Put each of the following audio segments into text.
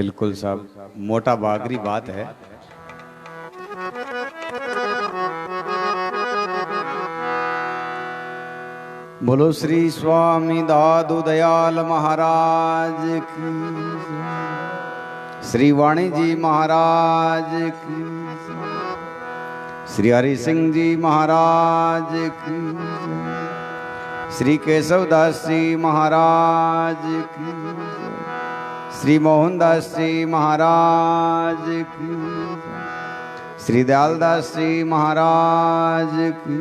बिल्कुल साहब, मोटा बागरी बात है। बोलो श्री स्वामी दादू दयाल महाराज की, श्री वाणी जी महाराज की, श्री हरि सिंह जी महाराज की, श्री केशवदास जी महाराज की, श्री मोहनदास जी महाराज की, श्री दयालदास जी महाराज की,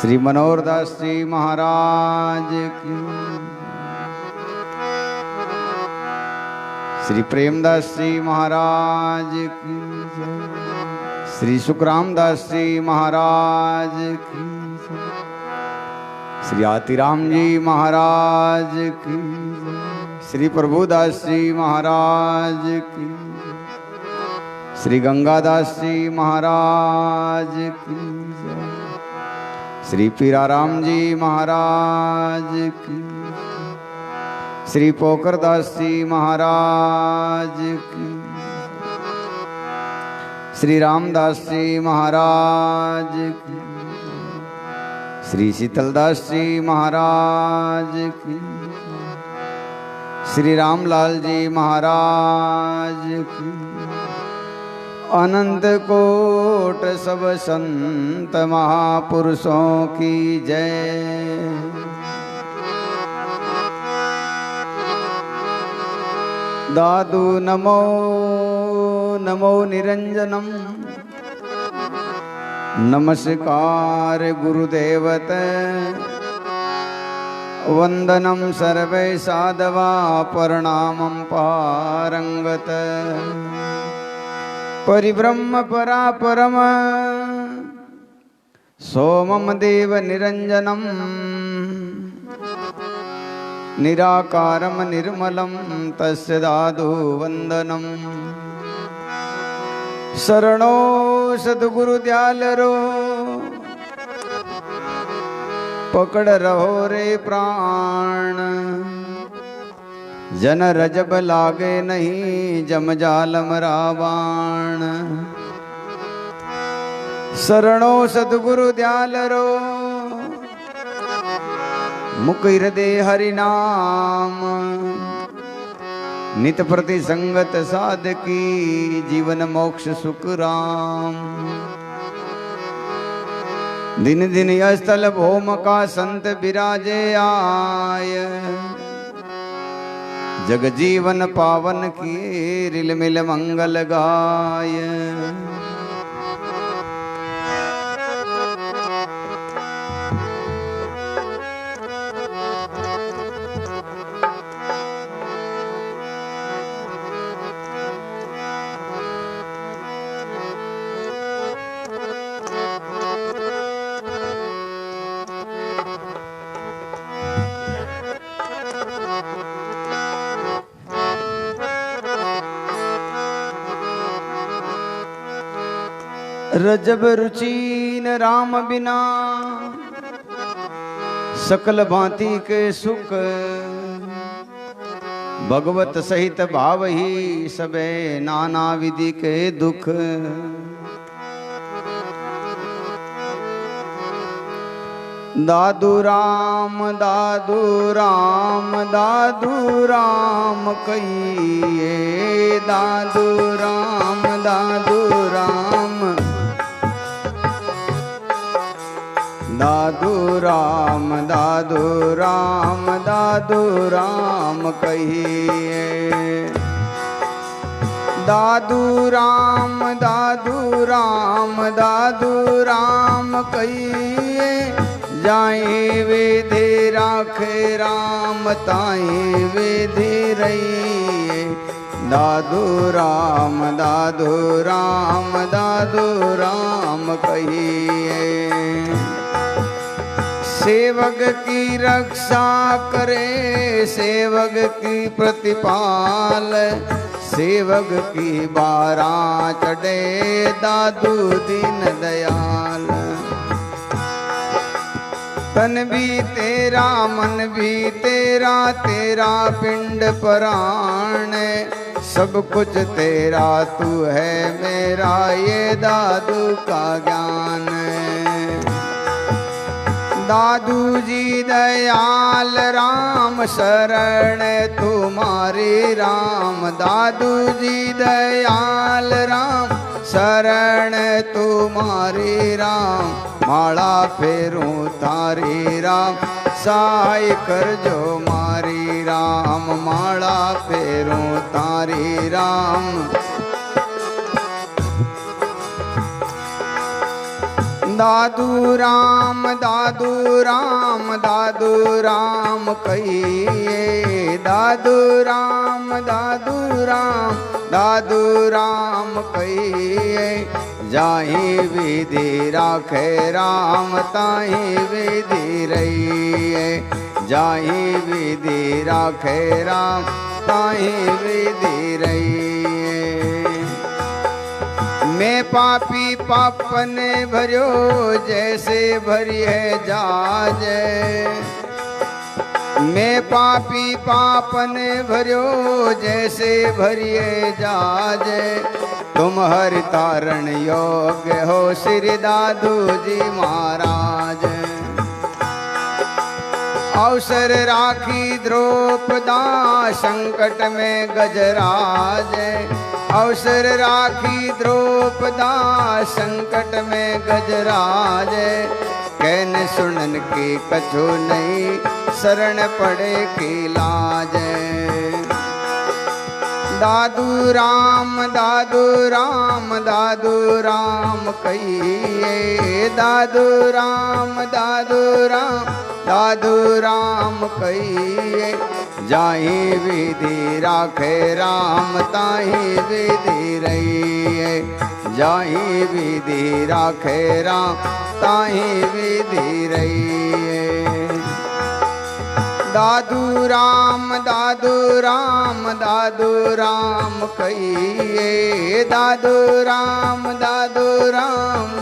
श्री मनोहरदास जी महाराज की, श्री प्रेमदास जी महाराज की, श्री सुखरामदास जी महाराज की, श्री आतिराम जी महाराज की, श्री प्रभुदास जी महाराज की, श्री गंगादास जी महाराज की, श्री पीराराम जी महाराज की, श्री पोखरदास जी महाराज की, श्री रामदास जी महाराज की, श्री शीतलदास जी महाराज की, श्री रामलाल जी महाराज की, अनंत कोट सब संत महापुरुषों की जय। दादू नमो नमो निरंजनम, नमस्कार गुरुदेवत, वंदनम सर्वे साधवा प्रणामं पारंगत, परिब्रह्म परापरम सोमम देव निरंजनम, निराकारम निर्मलम तस्य दादु वंदनम। शरणो सद्गुरु दयालरो, पकड़ रहो रे प्राण, जन रजब लागे नहीं जम जालम रावण। शरणो सद्गुरु दयालरो, मुख हृदय हरि नाम, नित प्रति संगत साधकी, जीवन मोक्ष सुख राम। दिन दिन स्थल भौम का संत विराजे आय, जग जीवन पावन किए रिल मिल मंगल गाय। रजब रुचीन राम बिना, सकल भांति के सुख, भगवत सहित भाव ही सबे नाना विधि के दुख। दादू राम दादू राम दादू राम कहिए, दादू राम दादू राम, दादू राम दादू राम दादू राम कहिए। दादू राम दादू राम दादू राम कहिए, जाए वेधे राखे राम ताए वेधे रहिए। दादू राम दादू राम दादू राम कहिए। सेवक की रक्षा करे, सेवक की प्रतिपाल, सेवक की बारा चढ़े, दादू दीन दयाल। तन भी तेरा मन भी तेरा, तेरा पिंड प्राण, सब कुछ तेरा तू है मेरा, ये दादू का ज्ञान। दादू जी दयाल राम शरण तुम्हारी राम, दादू जी दयाल राम शरण तुम्हारी राम, माला फेरूं तारी राम, सहाय कर जो मारी राम, माला फेरूं तारी राम। दादू राम दादू राम दादू राम कहिए, दादू राम दादू राम दादू राम कहिए, जाहि विधि राखे राम ताहि विधि रहिए, जाहि विधि राखे राम ताहि विधि रहिए। मैं पापी पापन भरियो जैसे भरी है जाज, मैं पापी पापन भरियो जैसे भरिए जाज, तुम हरि तारण योग्य हो श्री दादू जी महाराज। अवसर राखी द्रौपदा संकट में गजराज, अवसर राखी द्रौपदा संकट में गजराज, कहन सुनन की कछु नहीं शरण पड़े की लाज। दादू राम दादू राम दादू राम कहिए, दादू राम दादू राम दादू राम कहिए, जाहि विधि राखे राम ताहि विधि रहिए, जाहि विधि राखे राम ताहि विधि रहिए। दादू राम दादू राम दादू राम कहिए, दादू राम दादू राम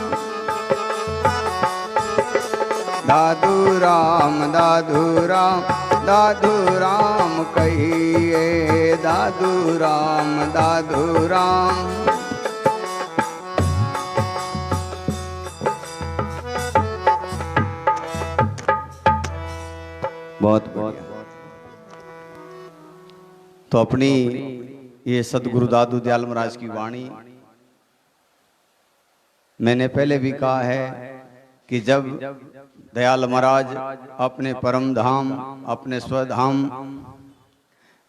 दादू राम दादू राम दादू राम कहिए, दादू राम दादू राम। बहुत बहुत तो अपनी ये सदगुरु दादू दयाल महाराज की वाणी मैंने पहले भी कहा है कि जब दयाल महाराज अपने परम धाम अपने स्वधाम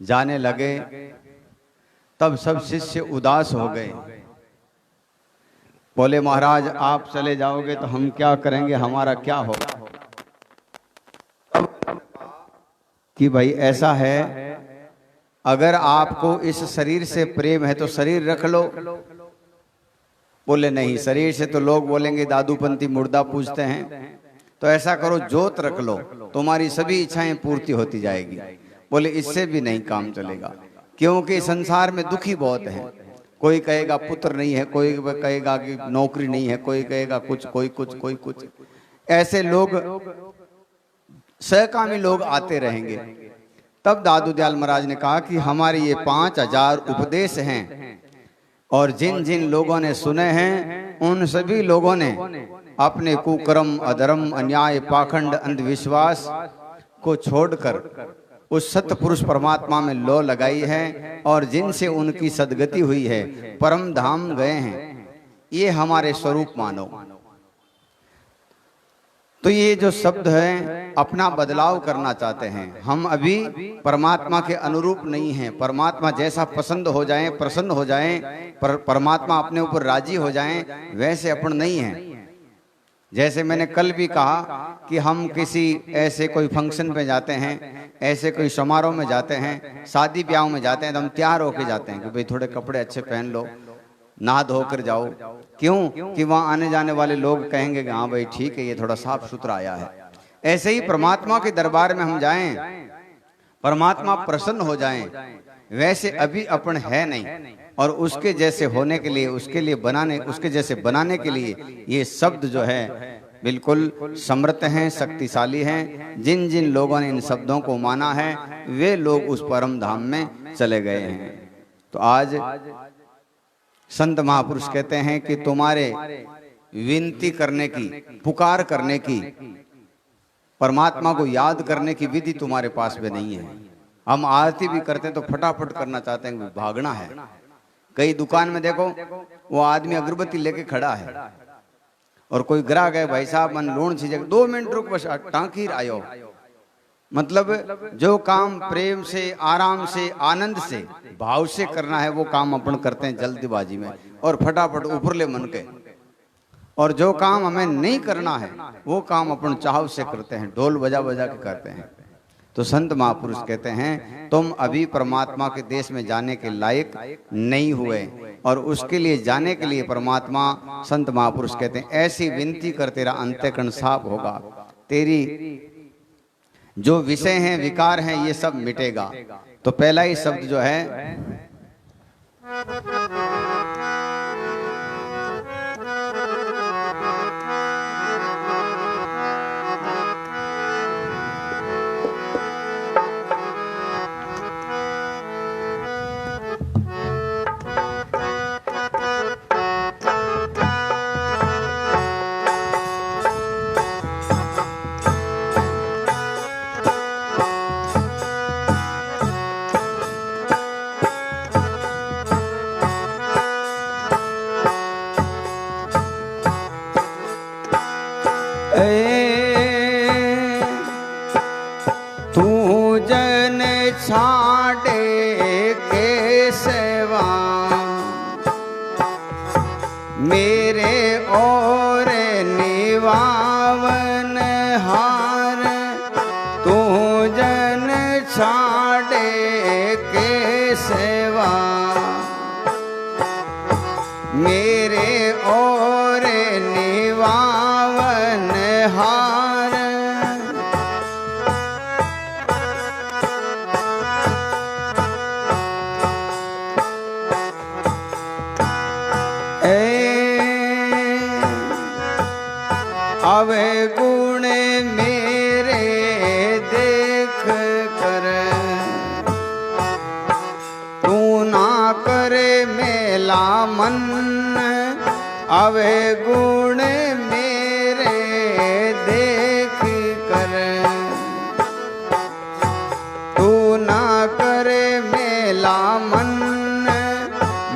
जाने लगे तब सब शिष्य उदास हो गए। बोले महाराज आप चले जाओगे तो हम क्या करेंगे, हमारा क्या होगा। कि भाई ऐसा है, अगर आपको इस शरीर से प्रेम है तो शरीर रख लो। बोले नहीं, शरीर से तो लोग बोलेंगे दादूपंथी मुर्दा पूजते हैं, तो ऐसा करो जोत रख लो, तुम्हारी सभी इच्छाएं पूर्ति होती जाएगी। बोले इससे भी नहीं काम चलेगा, क्योंकि संसार में दुखी बहुत है। कोई कहेगा पुत्र नहीं है, कोई कहेगा कि नौकरी नहीं है, कोई कहेगा कुछ, कोई कुछ, कोई कुछ। ऐसे लोग सहकामी लोग आते रहेंगे। तब दादू दयाल महाराज ने कहा कि हमारे ये 5000 उपदेश हैं और जिन जिन लोगों ने सुने हैं उन सभी लोगों ने अपने कुकर्म अधर्म अन्याय पाखंड अंधविश्वास को छोड़कर उस सत्य पुरुष परमात्मा में लो लगाई है और जिनसे उनकी सदगति हुई है, परम धाम गए हैं। ये हमारे स्वरूप मानो। तो ये जो शब्द है अपना बदलाव करना चाहते हैं। हम अभी परमात्मा के अनुरूप नहीं हैं। परमात्मा जैसा पसंद हो जाए, प्रसन्न हो जाए, परमात्मा अपने ऊपर राजी हो जाए, वैसे अपन नहीं हैं। जैसे मैंने कल भी कहा कि हम किसी ऐसे कोई फंक्शन में जाते हैं, ऐसे कोई समारोह में जाते हैं, शादी ब्याह में जाते हैं, तो हम तैयार होके जाते हैं कि भाई थोड़े कपड़े अच्छे पहन लो, नहा धोकर जाओ। क्यों? कि वहां आने जाने वाले लोग कहेंगे कि हाँ भाई ठीक है, ये थोड़ा साफ सुथरा आया है। ऐसे ही परमात्मा के दरबार में हम जाएं, परमात्मा प्रसन्न हो जाएं, वैसे अभी अपन है नहीं। और उसके जैसे होने के लिए, उसके लिए बनाने, उसके जैसे बनाने के लिए ये शब्द जो है बिल्कुल समर्थ हैं, शक्तिशाली हैं। जिन जिन लोगों ने इन शब्दों को माना है वे लोग उस परम धाम में चले गए हैं। तो आज संत महापुरुष कहते हैं कि तुम्हारे विनती करने की, पुकार करने की, परमात्मा को याद करने की विधि तुम्हारे पास में नहीं है। हम आरती भी करते हैं तो फटाफट करना चाहते हैं, भागना है। कई दुकान में देखो वो आदमी अगरबत्ती लेके खड़ा है और कोई ग्राहक है, भाई साहब मन लोन चीज 2 मिनट रुक बस टांकीर आयो। मतलब जो काम प्रेम से, आराम से, आनंद से, भाव से करना है वो काम अपन करते हैं जल्दबाजी में और फटाफट ऊपरले मन के। और जो काम हमें नहीं करना है वो काम अपन चाव से करते हैं, ढोल बजा बजा के करते हैं। तो संत महापुरुष कहते हैं तुम अभी परमात्मा के देश में जाने के लायक नहीं हुए, और उसके लिए जाने के लिए परमात्मा, संत महापुरुष कहते हैं ऐसी विनती कर तेरा अंतःकरण साफ होगा, तेरी जो विषय हैं, विकार हैं, ये सब मिटेगा। तो पहला ही शब्द जो है तू जन छाड़े के सेवा मेरे और निवावन हार, तू जन छाड़े के सेवा मेरे और निवावन हार। अवे गुण मेरे देख कर तू ना करे मेला मन, अवे गुण मेरे देख कर तू ना करे मेला मन,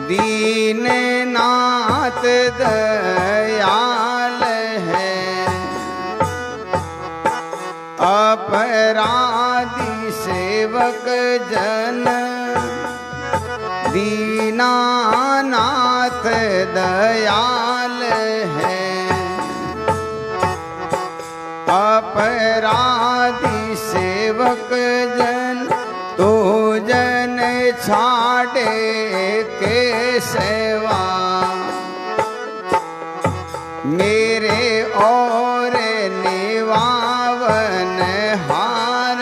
दीन नाथ दयाल है अपराधी सेवक जन, दीनानाथ दयाल है अपराधी सेवक जन, तो जन छाड़े के सेवा मेरे और निवावन हार,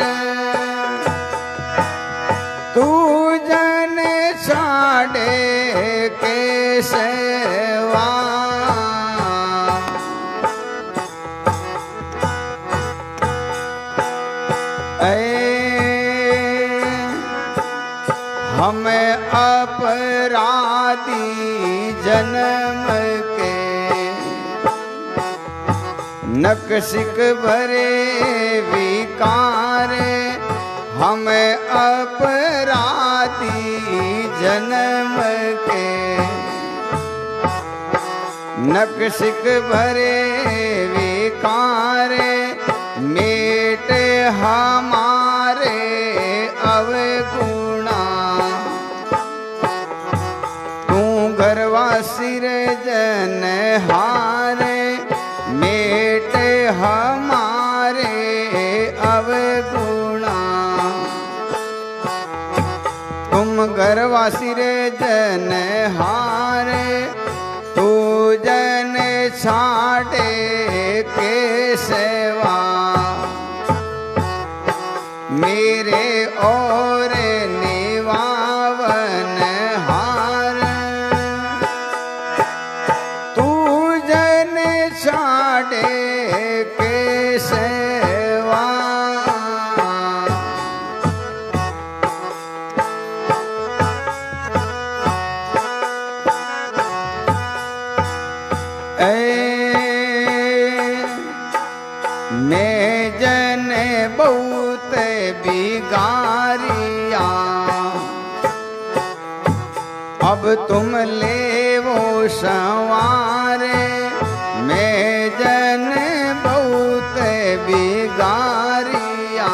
तू जन छाड़े के सेवा हमें अपराधी जन्म के नक्शिक भरे विकार, हमें अपराधी जन्म के नक्शिक भरे विकार, मेट हमारे अवगुणा, तू गर्वासी जन हारे, मेट हमारे अवगुणा, तुम गर्वासी जन हारे, तू जन छाड़े के सेवा मेरे और निवावन हार, तू जन छाड़े मैं जन बहुत बिगारिया, अब तुम ले वो संवारे। मैं जन बहुत बिगारिया,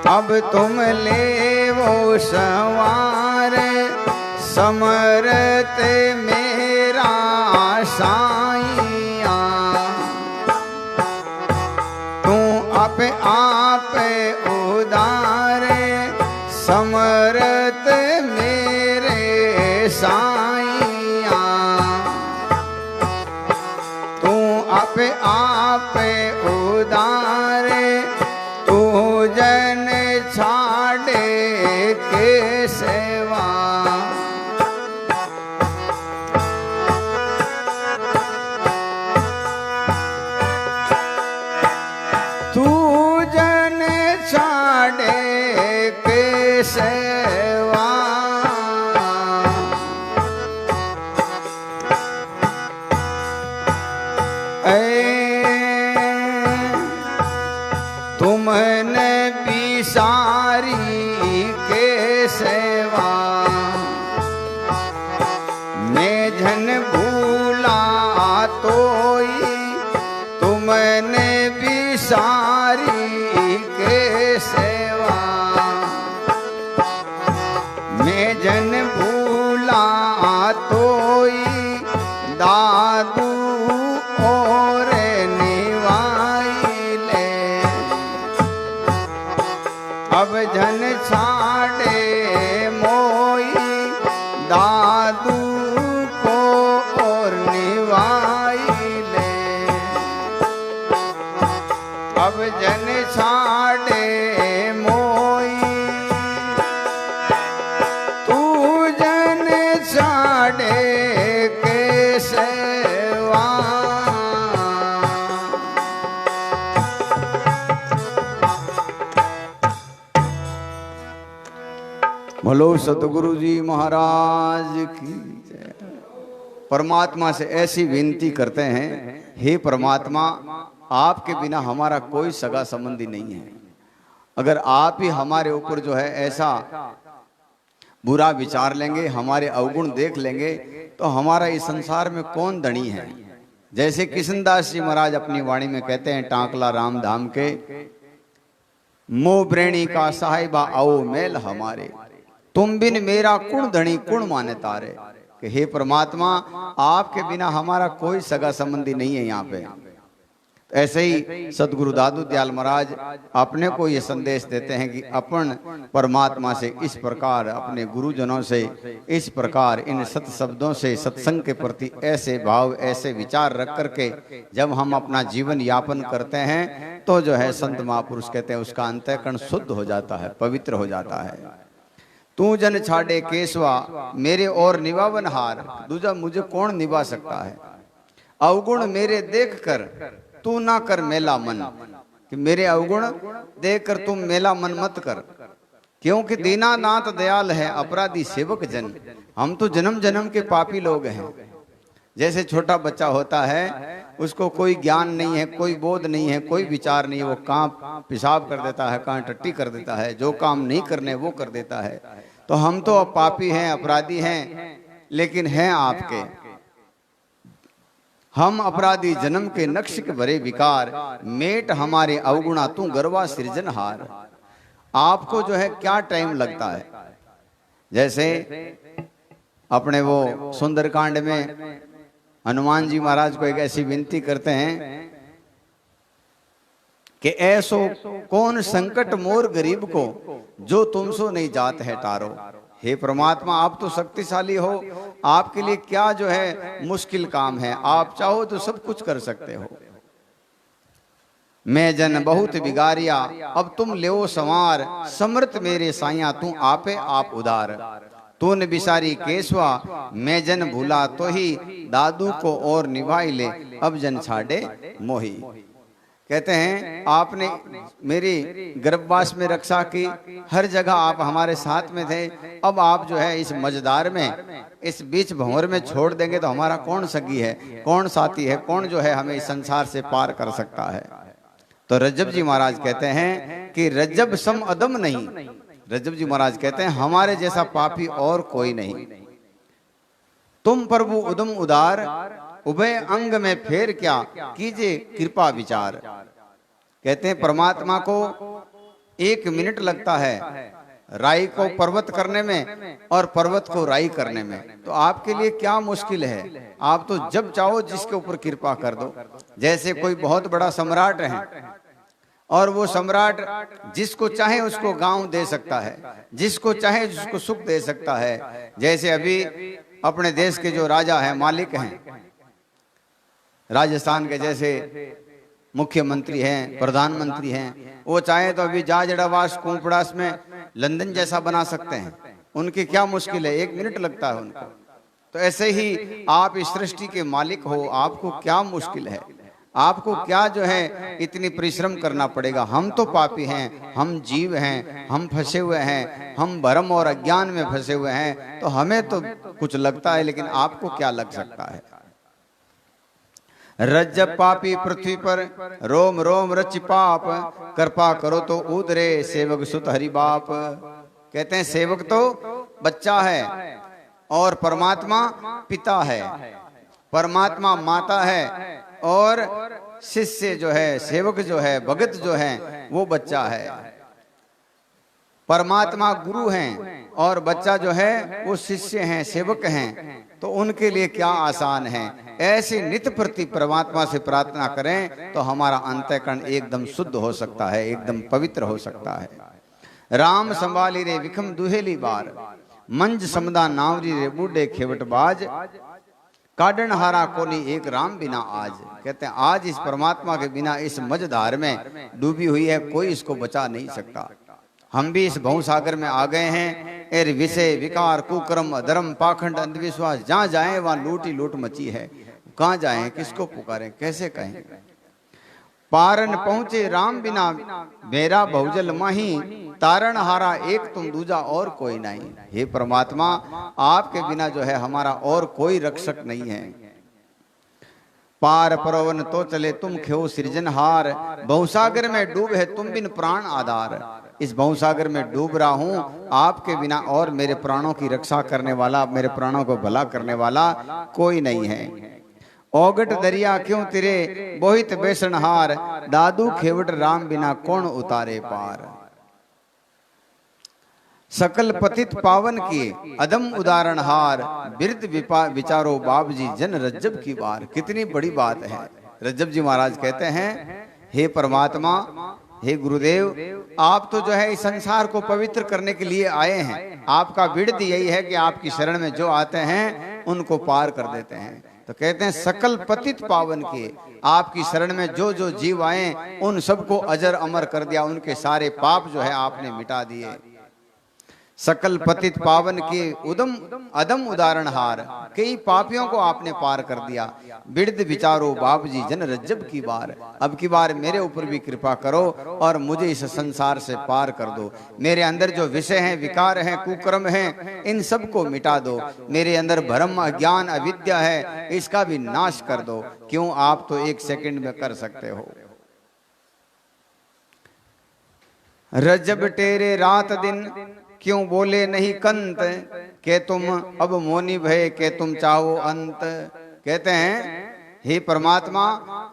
अब तुम ले वो संवारे। समरत मेरा साइया, तू आप उदारे। समरत मेरे साइया, तू आप उदारे। तू जन छाड़े के सेवा, तू जन छाड़े के सेवा। तुमने बिसारी के सेवा, मैं झन भूला तोई। तुमने बिसारी के सेवा, मैं जन भूला तोई। दादू और निवाई ले, अब जन छाड़े मोई। दादू को और निवाई ले, अब जन छाड़े मोई। तू जन छाड़े के सेवा, बोलो सतगुरु जी महाराज की जय। परमात्मा से ऐसी विनती करते हैं, हे परमात्मा, आपके बिना हमारा कोई सगा संबंधी नहीं है। अगर आप ही हमारे ऊपर जो है ऐसा बुरा विचार लेंगे, हमारे अवगुण देख लेंगे, तो हमारा इस संसार में कौन धनी है। जैसे कृष्णदास जी महाराज अपनी वाणी में कहते हैं, टांकला राम धाम के मोह प्रेणी का साहिबा आओ मेल हमारे। तुम बिन मेरा कुण धनी कुण माने तारे। कि हे परमात्मा, आपके बिना हमारा कोई सगा संबंधी नहीं है यहाँ पे। ऐसे ही सदगुरु दादू दयाल महाराज अपने को ये संदेश देते हैं कि अपन परमात्मा से इस प्रकार, अपने गुरुजनों से इस प्रकार, इन सत शब्दों से, सत्संग के प्रति ऐसे भाव, ऐसे विचार रख करके जब हम अपना जीवन यापन करते हैं, तो जो है संत महापुरुष कहते हैं उसका अंतःकरण शुद्ध हो जाता है, पवित्र हो जाता है। तू जन छाड़े केशवा, मेरे और निभावन हार। दूजा, मुझे कौन निभा सकता है। अवगुण मेरे देख कर तू ना कर मेला मन, कि मेरे अवगुण देख कर तुम मेला मन मत कर। क्योंकि दीनानाथ दयाल है, अपराधी सेवक जन। हम तो जन्म जन्म के पापी लोग हैं। जैसे छोटा बच्चा होता है, उसको कोई ज्ञान नहीं है, कोई बोध नहीं है, कोई विचार नहीं है, वो कहाँ पेशाब कर देता है, कहाँ टट्टी कर देता है, जो काम नहीं करने वो कर देता है। तो हम तो अब पापी हैं, अपराधी हैं, लेकिन हैं आपके। हम अपराधी जन्म के नक्श के भरे विकार, मेट हमारे अवगुणा तू गर्वा सृजनहार। आपको जो है क्या टाइम लगता है। जैसे अपने वो सुंदरकांड में हनुमान जी महाराज को एक ऐसी विनती करते हैं कि ऐसो कौन संकट मोर गरीब को, जो तुमसो नहीं जात है टारो। हे परमात्मा, आप तो शक्तिशाली हो, आपके लिए क्या जो है मुश्किल काम है। आप चाहो तो सब कुछ कर सकते हो। मैं जन बहुत बिगारिया, अब तुम लेओ संवार। समर्थ मेरे साइया तू आपे आप उदार। तूने बिसारी केशवा, मैं जन भूला तो ही। दादू को और निभाई ले, अब जन छाड़े मोही। कहते हैं आपने मेरी गर्भवास में रक्षा की, हर जगह आप हमारे साथ में थे, अब आप जो है इस मझधार में, इस बीच भंवर में छोड़ देंगे तो हमारा कौन सगी है, कौन साथी है, कौन जो है हमें इस संसार से पार कर सकता है। तो रज्जब जी महाराज कहते हैं कि रज्जब सम अदम नहीं, रज्जब जी महाराज कहते हैं हमारे जैसा पापी और कोई नहीं। तुम प्रभु उदम उदार, उभय अंग में फेर क्या, कीजिए कृपा विचार। कहते हैं परमात्मा को 1 मिनट लगता है राई को पर्वत करने में और पर्वत को राई करने में, तो आपके लिए क्या मुश्किल है, आप तो जब चाहो जिसके ऊपर कृपा कर दो। जैसे कोई बहुत बड़ा सम्राट है और वो सम्राट जिसको चाहे उसको गांव दे सकता है, जिसको चाहे उसको सुख दे सकता है। जैसे अभी अपने देश के जो राजा हैं, मालिक हैं, राजस्थान के जैसे मुख्यमंत्री हैं, प्रधानमंत्री हैं, वो चाहे तो अभी जाजड़ावास कुंपड़ास में लंदन जैसा बना सकते हैं, उनकी क्या मुश्किल है, 1 मिनट लगता है उनको। तो ऐसे ही आप इस सृष्टि के मालिक हो, आपको क्या मुश्किल है, आपको क्या जो है इतनी परिश्रम करना पड़ेगा। हम तो पापी हैं, हम जीव हैं, हम फंसे हुए हैं, हम भ्रम और अज्ञान में फंसे हुए हैं, तो हमें तो कुछ लगता है, लेकिन आपको क्या लग सकता है। रज्जब पापी पृथ्वी पर, रोम रोम रच पाप, कृपा करो तो उदरे सेवक सुत हरि बाप। कहते हैं सेवक तो बच्चा है और परमात्मा पिता है, परमात्मा माता है और शिष्य जो है, सेवक जो है, भगत जो है वो बच्चा है। परमात्मा गुरु हैं और बच्चा जो है वो शिष्य हैं, सेवक हैं, तो उनके लिए क्या आसान है। ऐसे नित्य प्रति परमात्मा से प्रार्थना करें तो हमारा अंतःकरण एकदम शुद्ध हो सकता है, एकदम पवित्र हो सकता है। राम संभाली रे विखम दुहेली बार, मंज समदा नावरी रे बूढ़े खेवट बाज, काडन हारा कोनी एक राम बिना आज। कहते हैं आज इस परमात्मा के बिना इस मझधार में डूबी हुई है, कोई इसको बचा नहीं सकता। हम भी इस भवसागर में आ गए हैं। एर विषय विकार कुकर्म अधर्म पाखंड अंधविश्वास, जहाँ जाए वहाँ लूट ही लूट मची है। कहाँ जाए, किसको पुकारें, कैसे कहें। पारन पहुंचे राम बिना मेरा बहुजल माही, तारण हारा एक तुम दूजा और कोई नहीं। हे परमात्मा आपके बिना जो है हमारा और कोई रक्षक नहीं है। पार परवन तो चले तुम खेओ सृजनहार, बहुसागर में डूब है तुम बिन प्राण आधार। इस बहुसागर में डूब रहा हूं, आपके बिना और मेरे प्राणों की रक्षा करने वाला, मेरे प्राणों को भला करने वाला कोई नहीं है। ओगट दरिया क्यों तिरे बोहित बेसनहार, दादू खेवट राम बिना कौन उतारे पार। सकल पतित पावन किए अदम उदाहरण हार, बिरद विचारो बाप जी जन रज्जब की बार। कितनी बड़ी बात है। रज्जब जी महाराज कहते हैं हे परमात्मा, हे गुरुदेव, आप तो जो है इस संसार को पवित्र करने के लिए आए हैं। आपका बिरद यही है कि आपकी शरण में जो आते हैं उनको पार कर देते हैं। तो कहते हैं सकल पतित पावन के, आपकी शरण में जो जो जीव आए उन सबको अजर अमर कर दिया, उनके सारे पाप जो है आपने मिटा दिए। सकल पतित पावन के उदम अदम उदाहरण हार, कई पापियों को आपने पार कर दिया। बिरद विचारो बाप जी जन रज्जब की बार, अब की बार मेरे ऊपर भी कृपा करो और मुझे इस संसार से पार कर दो। मेरे अंदर जो विषय हैं, विकार हैं, कुकर्म हैं, इन सब को मिटा दो। मेरे अंदर भ्रम अज्ञान अविद्या है, इसका भी नाश कर दो। क्यों, आप तो 1 सेकंड में कर सकते हो। रज्जब टेरे रात दिन क्यों बोले नहीं कंत, के तुम अब मौनी भय के तुम चाहो अंत। कहते हैं हे परमात्मा,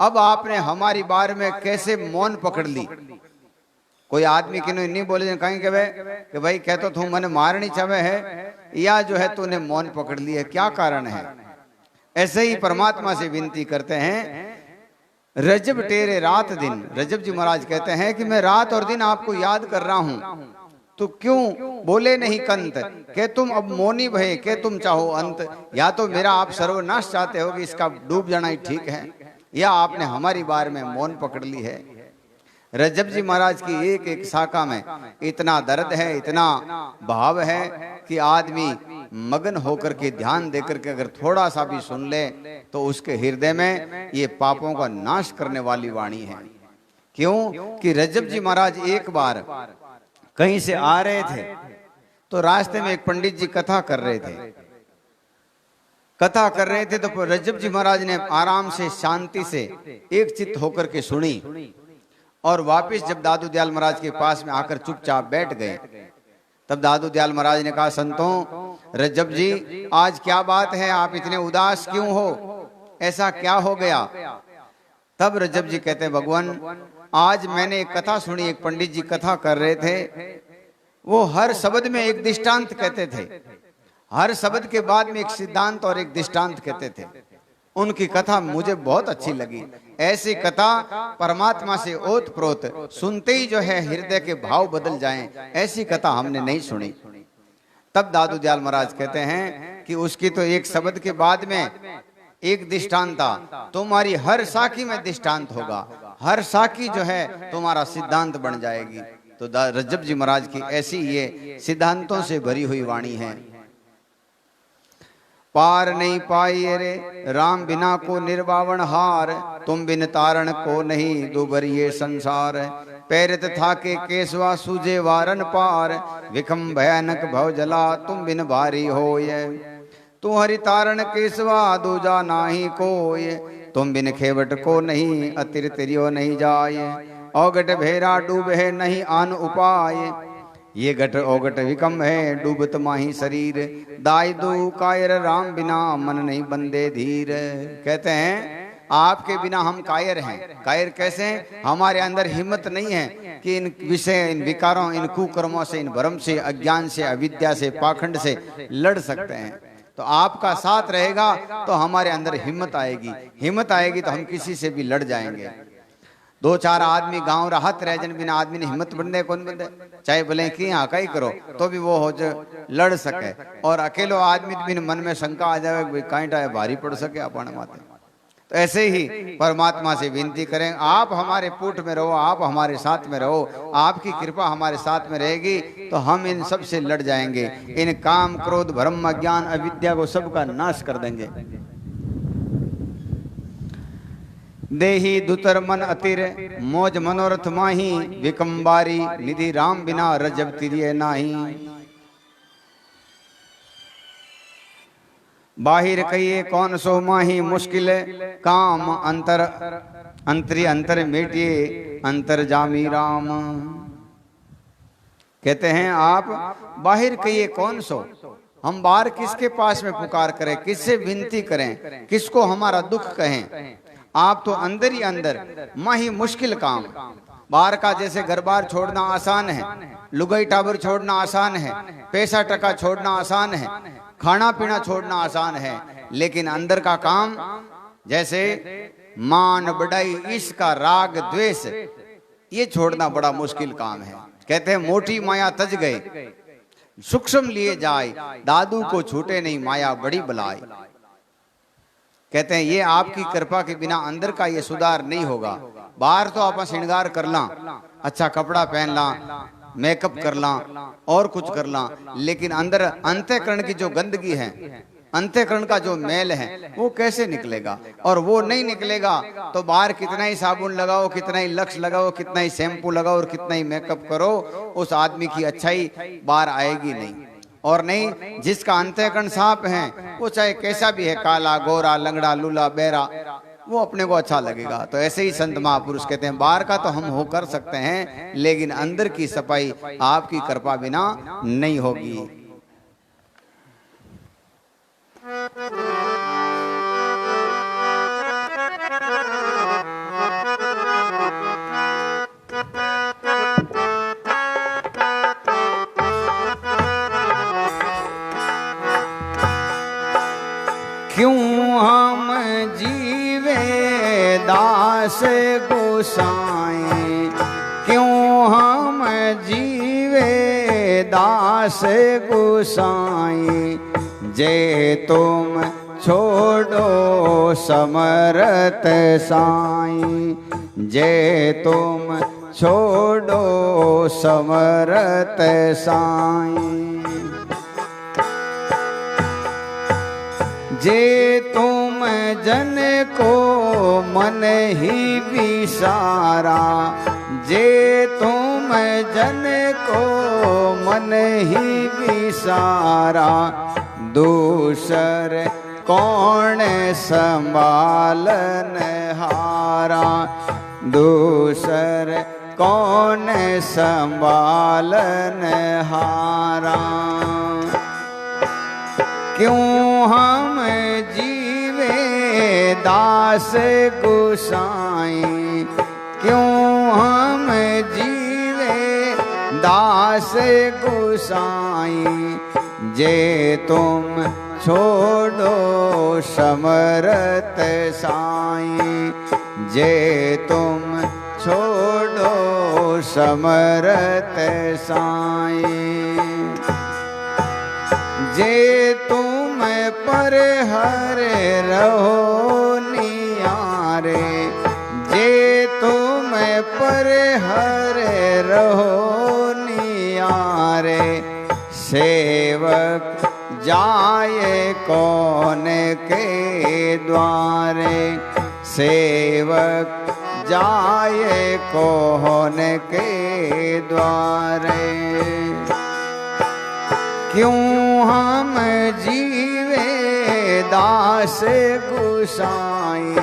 अब आपने हमारी बारे में कैसे मौन पकड़ ली। कोई आदमी किन्हों नहीं बोले कहीं कि भाई कहतो तू मैंने मारनी चाहे है, या जो है तूने मौन पकड़ ली है, क्या कारण है। ऐसे ही परमात्मा से विनती करते हैं। रज्जब टेरे रात दिन, रज्जब जी महाराज कहते हैं कि मैं रात और दिन आपको याद कर रहा हूं, तो क्यों बोले नहीं कंत, के तुम अब मौनी भय के तुम चाहो अंत। या तो मेरा आप सर्वनाश चाहते हो कि इसका डूब जाना ही ठीक है, या आपने हमारी बार में मौन पकड़ ली है। रज्जब जी महाराज की एक एक शाखा में इतना दर्द है, इतना भाव है कि आदमी मगन होकर के ध्यान देकर के अगर थोड़ा सा भी सुन ले तो उसके हृदय में ये पापों का नाश करने वाली वाणी है। क्यों कि रज्जब जी महाराज एक बार कहीं से आ रहे थे तो रास्ते में एक पंडित जी कथा कर रहे थे तो रज्जब जी महाराज ने आराम से शांति से एक चित्त होकर के सुनी और वापस जब दादू दयाल महाराज के पास में आकर चुपचाप बैठ गए, तब दादू दयाल महाराज ने कहा, संतों, रज्जब जी आज क्या बात है, आप इतने उदास क्यों हो, ऐसा क्या हो गया? तब रज्जब जी कहते, भगवान आज मैंने एक कथा सुनी, एक पंडित जी कथा कर रहे थे, वो हर शब्द में एक दृष्टांत कहते थे, हर शब्द के बाद में एक सिद्धांत और एक दृष्टांत कहते थे। उनकी कथा मुझे बहुत अच्छी लगी। ऐसी कथा परमात्मा से ओत प्रोत सुनते ही जो है हृदय के भाव बदल जाएं, ऐसी कथा हमने नहीं सुनी। तब दादू दयाल महाराज कहते हैं कि उसकी तो एक शब्द के बाद में एक दृष्टांत था, तुम्हारी हर साखी में दृष्टांत होगा, हर साखी जो है तुम्हारा सिद्धांत बन जाएगी। तो रज्जब जी महाराज की ऐसी ये सिद्धांतों से भरी हुई वाणी है। पार नहीं पाई रे राम बिना को निर्वावन हार, तुम बिन तारण को नहीं दुबर ये संसार। पैरत था के केसवा सूझे वारन पार, विखम भयानक भव जला तुम बिन भारी होय। तू हरि तारण केसवा दूजा नाही कोय, तुम बिन खेवट को नहीं अतिर तिरियो नहीं जाय। औगट भेरा डूब है नहीं आन उपाय, ये गट ओगट विकम है डूबत माही शरीर। दाई दू कायर राम बिना मन नहीं बंदे धीर। कहते हैं आपके बिना हम कायर हैं। कायर कैसे हैं? हमारे अंदर हिम्मत नहीं है कि इन विषय, इन विकारों, इन कुकर्मों से, इन भ्रम से, अज्ञान से, अविद्या से, पाखंड से लड़ सकते हैं। तो आपका साथ रहेगा तो हमारे अंदर हिम्मत आएगी, हिम्मत आएगी तो हम किसी से भी लड़ जाएंगे। दो चार आदमी गांव राहत रह जन बिना आदमी ने हिम्मत बंदे कौन बंदे, चाहे भले कि यहाँ का ही करो तो भी वो हो जो लड़ सके। और अकेलो आदमी बिन मन में शंका आ जाए कांटा भारी पड़ सके अपन माते। तो ऐसे ही परमात्मा से विनती करें, आप हमारे पूठ में रहो, आप हमारे साथ में रहो, आपकी कृपा हमारे साथ में रहेगी तो हम इन सब से लड़ जाएंगे। इन काम क्रोध भ्रम अज्ञान अविद्या को सबका नाश कर देंगे। देही दुतर मन अतिर मौज मनोरथ माही, विकम्बारी निधि राम बिना रजब तिरिये नाही। बाहिर कहिए कौन सो माही, मुश्किल काम अंतर अंतरी अंतर मेटिए अंतर जामी राम। कहते हैं आप बाहिर कहिए कौन सो, हम बाहर किसके पास में पुकार करें, किससे विनती करें, किसको हमारा दुख कहें। आप तो अंदर ही अंदर माही मुश्किल काम। बाहर का जैसे घर बार छोड़ना आसान है, लुगाई टाबर छोड़ना आसान है, पैसा टका छोड़ना आसान है, खाना पीना छोड़ना आसान है, लेकिन अंदर का काम जैसे मान बढ़ाई इसका राग द्वेष, ये छोड़ना बड़ा मुश्किल काम है। कहते हैं मोटी माया तज गए सूक्ष्म लिए जाए, दादू को छूटे नहीं माया बड़ी बलाई। कहते हैं ये आपकी कृपा के बिना अंदर का ये सुधार नहीं होगा। बाहर तो आप श्रृंगार कर ला, अच्छा कपड़ा पहन ला, मेकअप कर ला और कुछ कर ला, लेकिन अंदर अंतःकरण की जो गंदगी है, अंतःकरण का जो मैल है वो कैसे निकलेगा? और वो नहीं निकलेगा तो बाहर कितना ही साबुन लगाओ, कितना ही लक्स लगाओ, कितना ही शैम्पू लगाओ और कितना ही मेकअप करो, उस आदमी की अच्छाई बाहर आएगी नहीं। और नहीं, जिसका अंतःकरण साफ है वो चाहे कैसा भी है, काला गोरा लंगड़ा लूला बहरा, वो अपने को अच्छा लगेगा। तो ऐसे ही संत महापुरुष कहते हैं बाहर का तो हम हो कर सकते हैं, लेकिन अंदर की सफाई आपकी कृपा बिना नहीं होगी। क्यों हम जीवे दास गोसाई, क्यों हम जीवे दास गोसाई, जे तुम छोड़ो समरत साई, जे तुम छोड़ो समरत साई। जे तुम जन को मन ही विसारा, जे तुम जन को मन ही विसारा, दूसर कौन संभालन हारा, दूसर कौन संभालन हारा। क्यों हम जीवे दास गोसाई, क्यों हम जीवे दास गोसाई, जे तुम छोड़ो समरत साई, जे तुम छोड़ो समरत साई, जे तुम पर हर रहो नियारे, जे तुम पर हर रहो नियारे, सेवक जाए कौन के द्वारे, सेवक जाए कौन के द्वारे। क्यों हम जीवे दास गोसाई,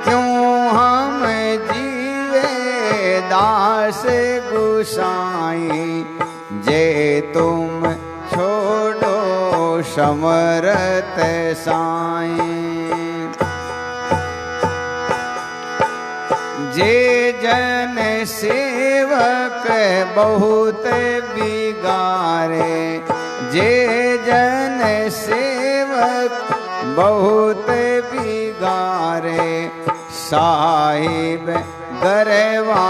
क्यों हम जीवे दास गोसाई, जे तुम छोड़ो समरत साई। जे जन सेवक बहुत बिगारे, जे जन सेवक बहुत बिगारे, साहिब गरवा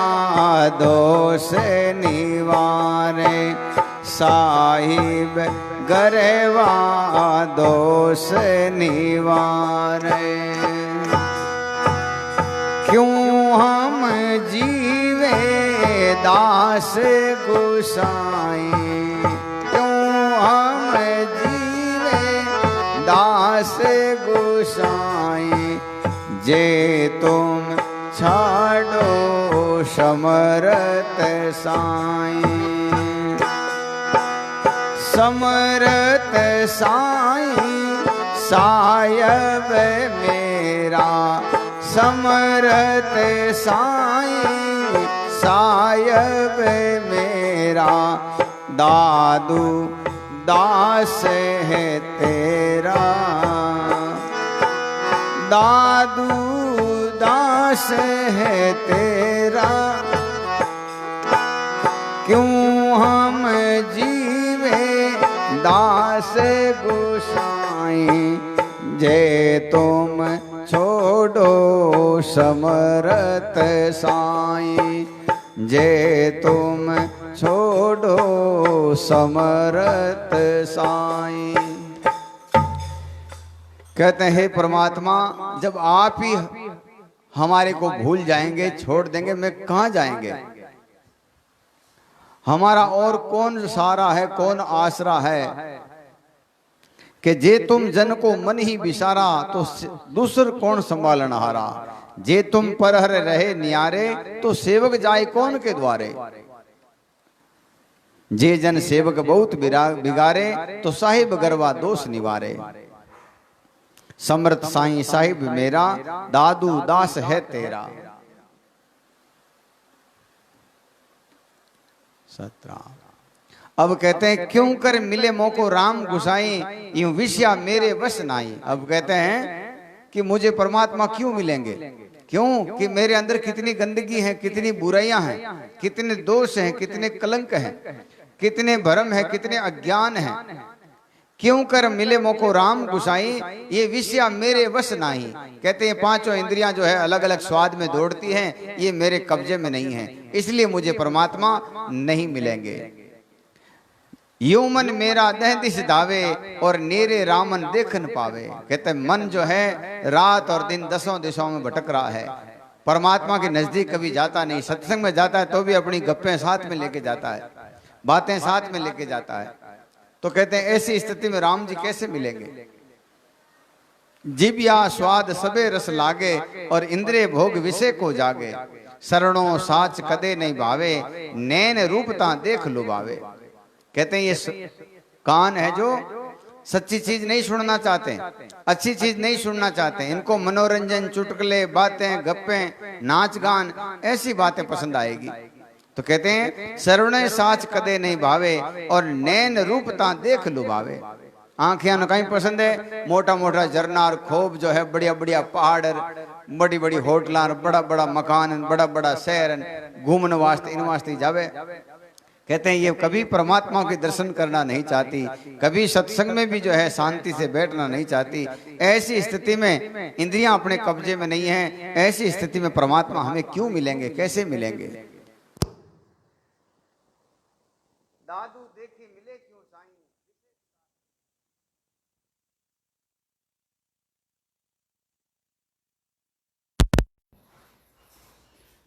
दोष निवारे, साहिब गरवा दोष निवारे। क्यों हम जीवे दास गोसाई, क्यों हम जीवे दास गोसाई, जे तुम छाड़ो समरत साई, समरत साई सायब मेरा, समरत साई सायब मेरा, दादू दास है तेरा, दादू दास है तेरा। क्यों हम जीवे दास गोसाई, जे तुम छोड़ो समरत साई, जे तुम छोड़ो समरत साई। कहते हैं हे परमात्मा, जब आप ही हमारे को भूल जाएंगे, छोड़ देंगे, मैं कहाँ जाएंगे? हमारा और कौन सहारा है, कौन आसरा है कि जे तुम जन को मन ही विसारा, तो दूसर कौन संभालन हारा। जे तुम पर हर रहे नियारे, तो सेवक जाए कौन के द्वारे। जे जन सेवक बहुत बिगारे, तो साहिब गरवा दोष निवारे। समर्थ साईं साहिब मेरा, दादू दास है तेरा। सतराम। अब कहते हैं क्यों कर मिले मोको राम गुसाई, यूं विषया मेरे वश नाई। अब कहते हैं कि मुझे परमात्मा क्यों मिलेंगे, क्यों कि मेरे अंदर कितनी गंदगी है, कितनी बुराइयां हैं, कितने दोष हैं, कितने कलंक हैं, कितने भरम है, कितने अज्ञान हैं। क्यों कर मिले मोको राम गुसाई, ये विषया मेरे वश नाही। कहते हैं पांचों इंद्रियां जो है अलग अलग स्वाद में दौड़ती हैं, ये मेरे कब्जे में नहीं है, इसलिए मुझे परमात्मा नहीं मिलेंगे। यूं मन मेरा दह दिश धावे, और नेरे रामन देख न पावे। कहते मन जो है रात और दिन दसों दिशाओं में भटक रहा है, परमात्मा के नजदीक कभी जाता नहीं। सत्संग में जाता है तो भी अपनी गप्पें साथ में लेके जाता है, बातें साथ में लेके जाता है। तो कहते हैं ऐसी स्थिति में राम जी कैसे मिलेंगे? जिब्या स्वाद सबे रस लागे और इंद्रिय भोग विषय को जागे। शरणों साच कदे नहीं भावे, नैन रूपता देख लुभावे। कहते हैं ये कान है जो सच्ची चीज नहीं सुनना चाहते, अच्छी चीज नहीं सुनना चाहते, इनको मनोरंजन, चुटकुले, बातें, गप्पें, नाच गान, ऐसी बातें पसंद आएगी। तो कहते हैं शरणों साच कदे नहीं भावे और नैन रूपता देख लुभावे। आंखें न कहीं पसंद है, मोटा मोटा झरना और खूब जो है बढ़िया बढ़िया पहाड़, बड़ी बड़ी होटल, बड़ा बड़ा मकान, बड़ा बड़ा शहर, घूमने वास्ते इन वास्ते जावे। कहते हैं ये कभी परमात्मा के दर्शन करना नहीं चाहती, कभी सत्संग में भी जो है शांति से बैठना नहीं चाहती। ऐसी स्थिति में इंद्रियां अपने कब्जे में नहीं है, ऐसी स्थिति में परमात्मा हमें क्यों मिलेंगे, कैसे मिलेंगे? दादू देखे मिले क्यों साईं,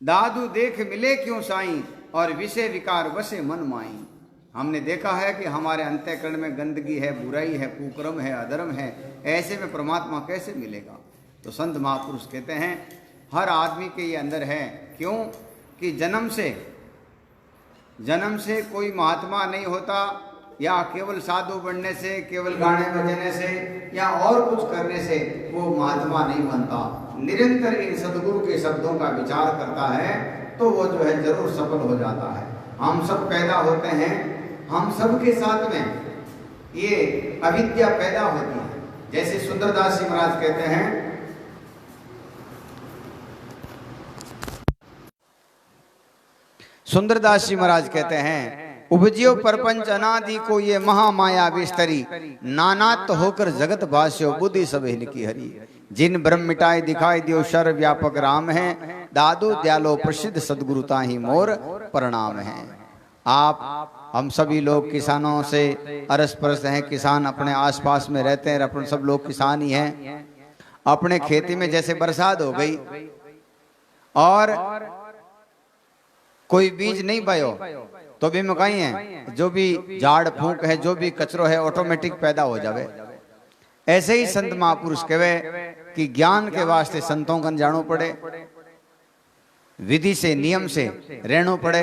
दादू देख मिले क्यों साईं और विषय विकार वसे मन माई। हमने देखा है कि हमारे अंतःकरण में गंदगी है, बुराई है, कुकर्म है, अधर्म है, ऐसे में परमात्मा कैसे मिलेगा? तो संत महापुरुष कहते हैं हर आदमी के ये अंदर है। क्यों कि जन्म से कोई महात्मा नहीं होता, या केवल साधु बनने से, केवल गाने बजाने से या और कुछ करने से वो महात्मा नहीं बनता। निरंतर इन सदगुरु के शब्दों का विचार करता है तो वो जो है जरूर सफल हो जाता है। हम सब पैदा होते हैं, हम सब के साथ में ये अविद्या पैदा होती है। जैसे सुंदरदास जी महाराज कहते हैं, सुंदरदास जी महाराज कहते हैं उपजियो परपंच अनादि को ये महामाया विस्तरी, नानात होकर जगत भाष्यो बुद्धि सब इनकी हरी। जिन ब्रह्म मिटाए दिखाई दियो शर व्यापक राम है, दादू दयालो प्रसिद्ध सदगुरुता ही मोर प्रणाम है। आप हम सभी लोग किसानों से अरस परस हैं, किसान अपने आसपास में रहते हैं, अपन सब लोग किसान ही हैं। अपने खेती में जैसे बरसात हो गई और कोई बीज नहीं बोयो तो भी मकाई है, जो भी झाड़ फूंक है, जो भी कचरो है, ऑटोमेटिक पैदा हो जावे। ऐसे ही संत महापुरुष कहे कि ज्ञान के वास्ते संतों का जानो पड़े, विधि से नियम से रहना पड़े।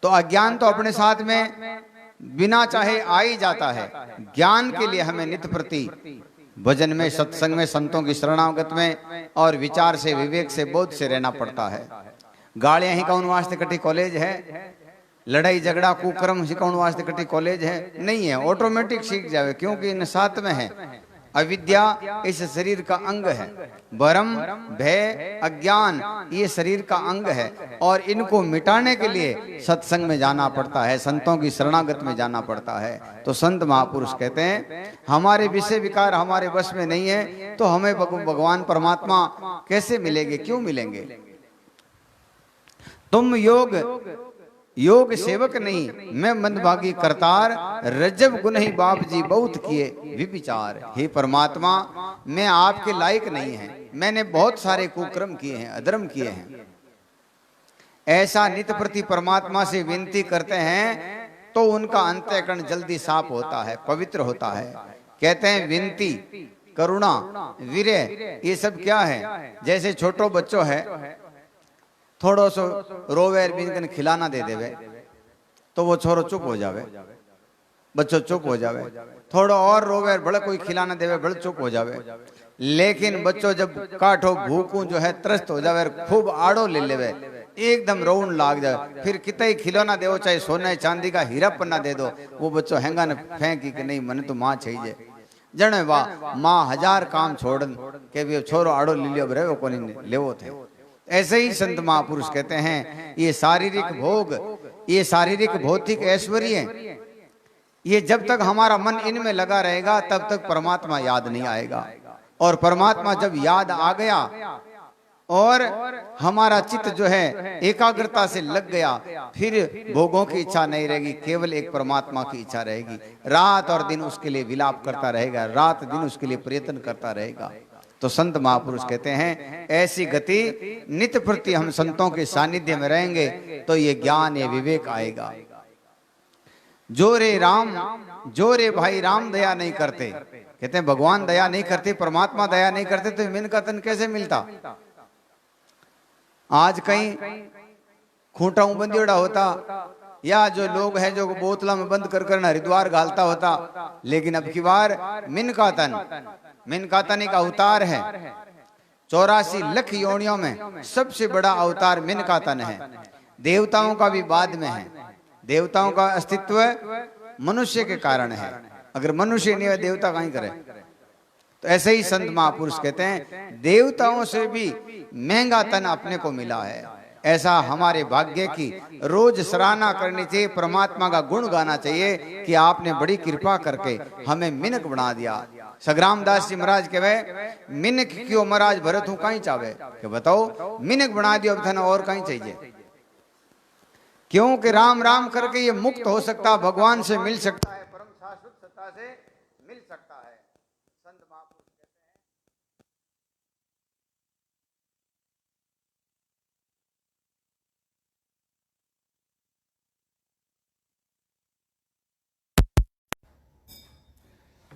तो अज्ञान तो अपने साथ में बिना चाहे आ ही जाता है। ज्ञान के लिए हमें नित्य प्रति भजन में, सत्संग में, संतों की शरणागत में और विचार से, विवेक से, बोध से रहना पड़ता है। गालियां ही कौन वास्ते कटी कॉलेज है, लड़ाई झगड़ा कुकर्म सिखाने वास्ते कटी कॉलेज है नहीं है, ऑटोमेटिक सीख जावे। क्योंकि इन साथ में है अविद्या, इस शरीर का अंग है। भरम, भय, अज्ञान ये शरीर का अंग है और इनको मिटाने के लिए सत्संग में जाना पड़ता है, संतों की शरणागत में जाना पड़ता है। तो संत महापुरुष कहते हैं हमारे विषय विकार हमारे वश में नहीं है तो हमें भगवान परमात्मा कैसे मिलेंगे, क्यों मिलेंगे? तुम योग सेवक नहीं, मैं मंदभागी करतार, रजब गुन ही बाप जी बहुत किए विचार। हे परमात्मा, मैं आपके लायक नहीं है, मैंने बहुत सारे कुकर्म किए हैं, अधर्म किए हैं। ऐसा नित्य प्रति परमात्मा से विनती करते हैं तो उनका अंतःकरण जल्दी साफ होता है, पवित्र होता है। कहते हैं विनती, करुणा, विरय ये सब क्या है? जैसे छोटो बच्चो है, थोड़ो सो रोवे बिन खिलाना दे देवे तो वो छोरो चुप हो जावे, बच्चों चुप हो जावे। थोड़ा और रोवे भले कोई खिलाना देवे भले चुप हो जावे। लेकिन बच्चों जब काठो भूखू जो है त्रस्त हो जावे, खूब आड़ो ले लेवे, एकदम रोन लाग जाए, फिर कितना ही खिलौना दे, चाहे सोने चांदी का हीरा पन्ना दे दो, वो बच्चों हैंगा ने फेंकी कि नहीं मने तो माँ चाहिए। जने वाह माँ हजार काम छोड़न के भी छोरो आड़ो ले लियो रहे को नहीं लेवो थे। ऐसे ही संत महापुरुष कहते हैं ये शारीरिक भोग, ये शारीरिक भौतिक ऐश्वर्य, ये जब तक हमारा मन इनमें लगा रहेगा तब तक परमात्मा याद नहीं आएगा। और परमात्मा जब याद आ गया और हमारा चित्त जो है एकाग्रता से लग गया, फिर भोगों की इच्छा नहीं रहेगी, केवल एक परमात्मा की इच्छा रहेगी। रात और दिन उसके लिए विलाप करता रहेगा, रात दिन उसके लिए प्रयत्न करता रहेगा। तो संत महापुरुष कहते हैं ऐसी गति नित्य प्रति हम संतों के सानिध्य में रहेंगे तो ये ज्ञान, ये विवेक आएगा। जो रे राम, जो रे भाई राम दया नहीं करते। कहते हैं भगवान दया नहीं करते, परमात्मा दया नहीं करते तो मिन का तन कैसे मिलता। आज कहीं खूंटा बंदियोड़ा होता, या जो लोग हैं जो बोतला में बंद कर कर हरिद्वार घालता होता, लेकिन अब की बार मिन का तन एक अवतार है। 84 लाख योनियों में सबसे बड़ा अवतार मिन का तन है। देवताओं का भी बाद में है। देवताओं का अस्तित्व मनुष्य के कारण है। अगर मनुष्य नहीं है देवता कहीं करे। तो ऐसे ही संत महापुरुष कहते हैं देवताओं से भी महंगा तन अपने को मिला है। ऐसा हमारे भाग्य की रोज सराहना करनी चाहिए, परमात्मा का गुण गाना चाहिए कि आपने बड़ी कृपा करके हमें मिनक बना दिया। सग्राम दास जी महाराज कहे मिनक क्यों महाराज भरत हूं कहीं चावे, कि बताओ मिनक बना दियो अब धन और कहीं चाहिए। क्योंकि राम राम करके ये मुक्त हो सकता, भगवान से मिल सकता है, परम शाश्वत सत्ता से मिल सकता है। संत महापुरुष कहते हैं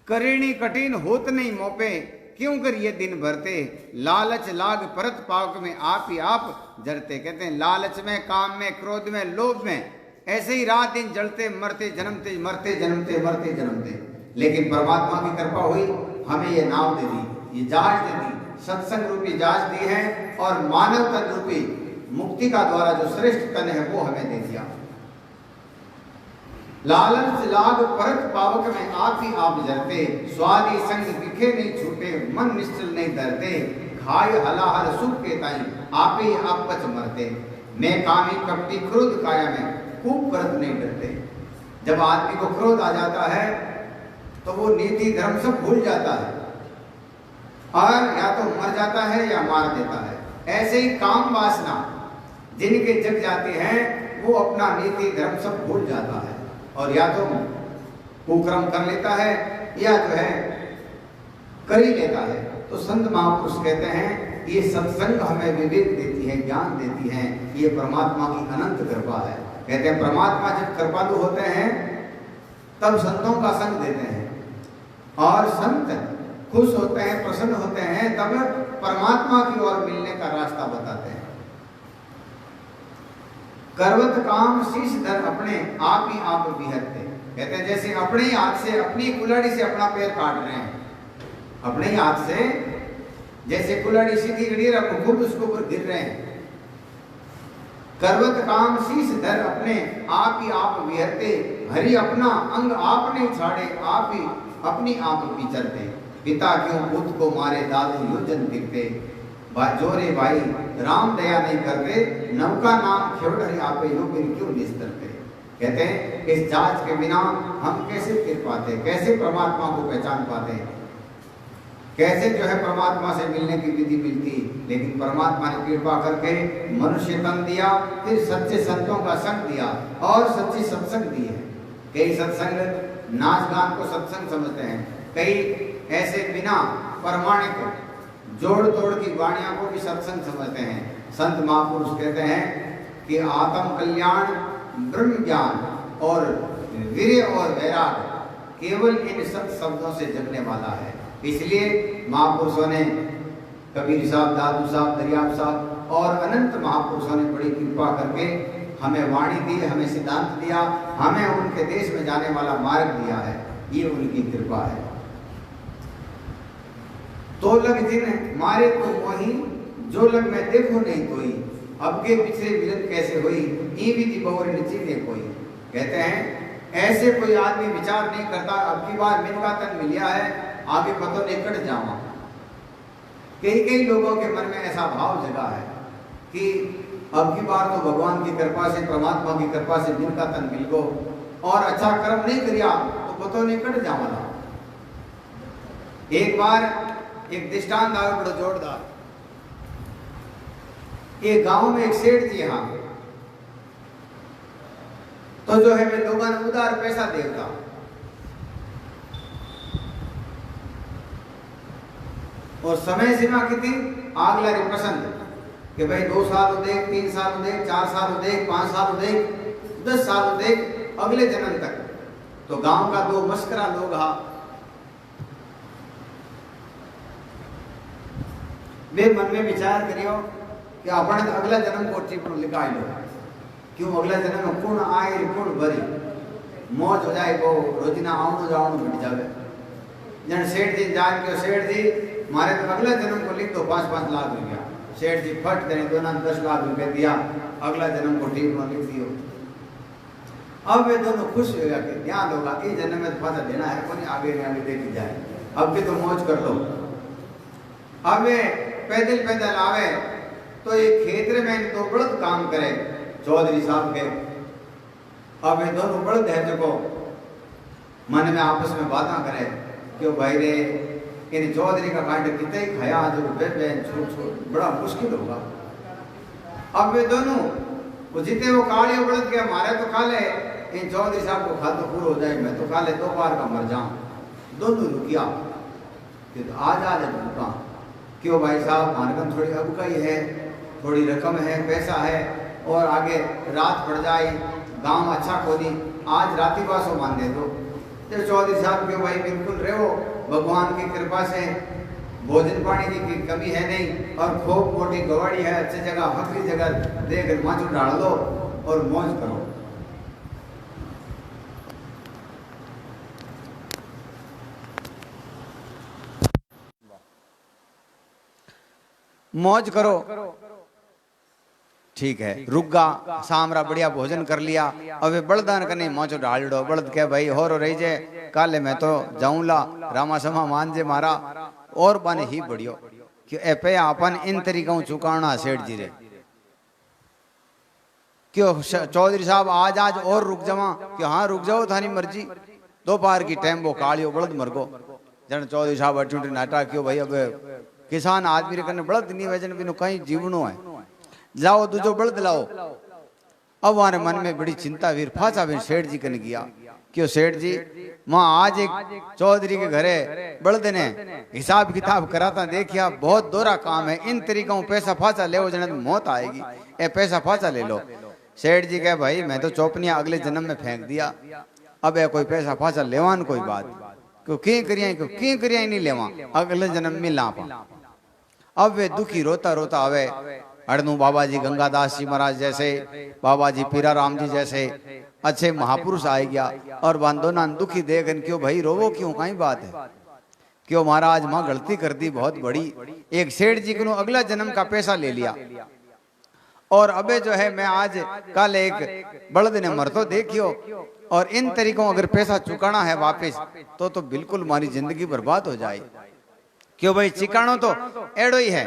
करेणी कठिन होत नहीं मोपे, क्यों कर ये दिन भरते, लालच लाग परत पाक में आप ही आप जलते। कहते हैं लालच में, काम में, क्रोध में, लोभ में ऐसे ही रात दिन जलते मरते जन्मते, मरते जन्मते, मरते जन्मते। लेकिन परमात्मा की कृपा हुई, हमें ये नाव दे दी, ये जांच दे दी, सत्संग रूपी जांच दी है, और मानव तन रूपी मुक्ति का द्वारा जो श्रेष्ठ तन है वो हमें दे दिया। लालच लाग परत पावक में आप ही आप जरते, स्वादी संग दिखे नहीं छूटे, मन निश्चल नहीं डरते, खाए हलाहल सुख के ताई आप ही आप बच मरते। मैं कामी कपटी क्रोध काया में खूब करत नहीं डरते। जब आदमी को क्रोध आ जाता है तो वो नीति धर्म सब भूल जाता है, और या तो मर जाता है या मार देता है। ऐसे ही काम वासना जिनके जग जाते हैं वो अपना नीति धर्म सब भूल जाता है, और या तो कुकर्म कर लेता है या जो है कर ही लेता है। तो संत महापुरुष कहते हैं ये सत्संग हमें विवेक देती है, ज्ञान देती है, ये परमात्मा की अनंत कृपा है। कहते हैं परमात्मा जब कृपालु होते हैं तब संतों का संग देते हैं, और संत खुश होते हैं, प्रसन्न होते हैं, तब परमात्मा की ओर मिलने का रास्ता बताते हैं। करवत काम शीश धर अपने आप ही आप बिहरते। कहते हैं जैसे अपने ही हाथ से, अपनी कुल्हाड़ी से अपना पैर काट रहे हैं, अपने ही हाथ से जैसे कुल्हाड़ी सीधी गड़ी रखो खुद उसके ऊपर गिर रहे हैं। करवत काम शीश धर अपने आप ही आप बिहरते, हरि अपना अंग आप नहीं छाड़े, आप ही अपनी आप विचरते। पिता क्यों पुत्र को मारे, दादू योजन दिखते, जोरे भाई राम दया नहीं करते, नौका नाम खेवड़ आपे यो फिर क्यों निस्तरते। कहते हैं इस जांच के बिना हम कैसे फिर पाते, कैसे परमात्मा को पहचान पाते, कैसे जो है परमात्मा से मिलने की विधि मिलती। लेकिन परमात्मा ने कृपा करके मनुष्य तन दिया, फिर सच्चे संतों का संग दिया, और सच्ची सत्संग दी है। कई सत्संग नाच गान को सत्संग समझते हैं, कई ऐसे बिना प्रमाणिक जोड़ तोड़ की वाणियों को भी सत्संग समझते हैं। संत महापुरुष कहते हैं कि आत्म कल्याण, ब्रह्म ज्ञान और वीर्य और वैराग केवल इन सत शब्दों से जगने वाला है। इसलिए महापुरुषों ने, कबीर साहब, दादू साहब, दरियाब साहब और अनंत महापुरुषों ने बड़ी कृपा करके हमें वाणी दी, हमें सिद्धांत दिया, हमें उनके देश में जाने वाला मार्ग दिया है। ये उनकी कृपा है। तो लग जिन मारे तो वही, जो लग मैं देखो नहीं कोई, अब के पिछले विरत कैसे हुई, ई विधि बहुर निचिने कोई। कहते हैं ऐसे कोई आदमी विचार नहीं करता अब की बार मिनका तन मिलिया है, आगे पतो नहीं कट जावा। कई लोगों के मन में ऐसा भाव जगा है कि अब की बार तो भगवान की कृपा से, परमात्मा की कृपा से मिनका तन मिल गो, और अच्छा कर्म नहीं करिया तो पतो नहीं कट जावा। एक बार एक दृष्टांत आवे बड़ा जोरदार। एक गांव में एक सेठ जी, हाँ, तो जो है वे लोगों ने उधार पैसा देता, और समय सीमा की थी आगला रे पसंद कि भाई 2 साल देख, 3 साल देख, 4 साल देख, 5 साल देख, 10 साल देख, अगले जन्म तक तो गांव का दो मस्करा लोग हा वे मन में विचार करियो कि अपन अगला जन्म को टिप्पण लिखाई लो, क्यों अगला जन्म में कौन आए कौन भरी मौज हो जाए को रोजिना आवनो जावनो मिट जावे। जन सेठ जी जान के सेठ जी मारे तो अगला जन्म को लिख दो 5-5 लाख रुपया। सेठ जी फट देने दोनों 10 लाख रुपए दिया, अगला जन्म को टिप्पण लिख दियो। अब वे दोनों खुश हो गया कि ध्यान होगा कि जन्म में फायदा देना है कौन आगे देखी जाए, अब भी तो मौज कर लो। अब वे पैदल पैदल आवे तो ये खेतर में तो बड़द काम करे चौधरी साहब के। अब ये दोनों बड़द है जो मन में आपस में बातें करे क्यों भाई रे इन चौधरी का कांड कितने ही खाया जो छूट बड़ा मुश्किल होगा। अब वे दोनों वो जितने वो काले बड़द के मारे तो खा ले, इन चौधरी साहब को खा तो पूरा हो जाए, मैं तो खा ले 2 बार का मर जाऊं। दोनों रुकिया कि आज रुका क्यों भाई साहब मानकन थोड़ी अबकाई है, थोड़ी रकम है, पैसा है और आगे रात पड़ जाए गांव अच्छा खोदी, आज राती बासो मान दे दो। तो चौधरी साहब क्यों भाई बिल्कुल रहो, भगवान की कृपा से भोजन पानी की कमी है नहीं और खूब मोटी गवाड़ी है, अच्छी जगह फकरी जगह देकर माचू डाल दो और मौज करो। मौज करो, ठीक है। रुगा सामरा बढ़िया भोजन कर लिया, अब वे बड़दान करने मौजो डाल दो। बड़द के भाई हो रही जे काले मैं तो जाऊंला रामा समा मान जे मारा और बने ही बढ़ियो कि ए पे अपन इन तरीकों चुकाना सेठ जी रे क्यों चौधरी साहब आज और रुक जावा कि हाँ रुक जाओ थारी मर्जी, 2 बार की टाइम वो कालियो बड़द मर गो। जन चौधरी साहब अटूटी नाटा क्यों भाई अब किसान आदमी रे कने बड़द नहीं वजन बिनु कहीं जीवनो है, जाओ दूजो बड़द लाओ। अब हमारे मन में बड़ी चिंता वीर फाचा फिर सेठ जी कने गया क्यों सेठ जी माँ आज एक चौधरी के घरे बड़द ने हिसाब किताब कराता देखिया बहुत दोरा काम है, इन तरीकों पैसा फाचा ले जने तो मौत आएगी, ए पैसा फाचा ले लो। सेठ जी कहे भाई मैं तो चौपनिया अगले जन्म में फेंक दिया, अब कोई पैसा फाचा लेवान कोई बात क्यों करिया नहीं लेवा अगले जन्म में ला पा। अब वे दुखी रोता रोता आवे अड़नू बाबा जी गंगादास जी महाराज जैसे, बाबा जी पीरा राम जी जैसे अच्छे महापुरुष आए गया और बांधोना दुखी देख क्यों भाई रोवो क्यों कहीं बात है क्यों महाराज माँ गलती कर दी बहुत बड़ी, एक सेठ जी को अगला जन्म का पैसा ले लिया और अबे जो है मैं आज कल एक बड़द ने मर तो देखियो और इन तरीकों अगर पैसा चुकाना है वापस तो बिल्कुल हमारी जिंदगी बर्बाद हो जाए। क्यों भाई चिकानो तो एड़ो ही है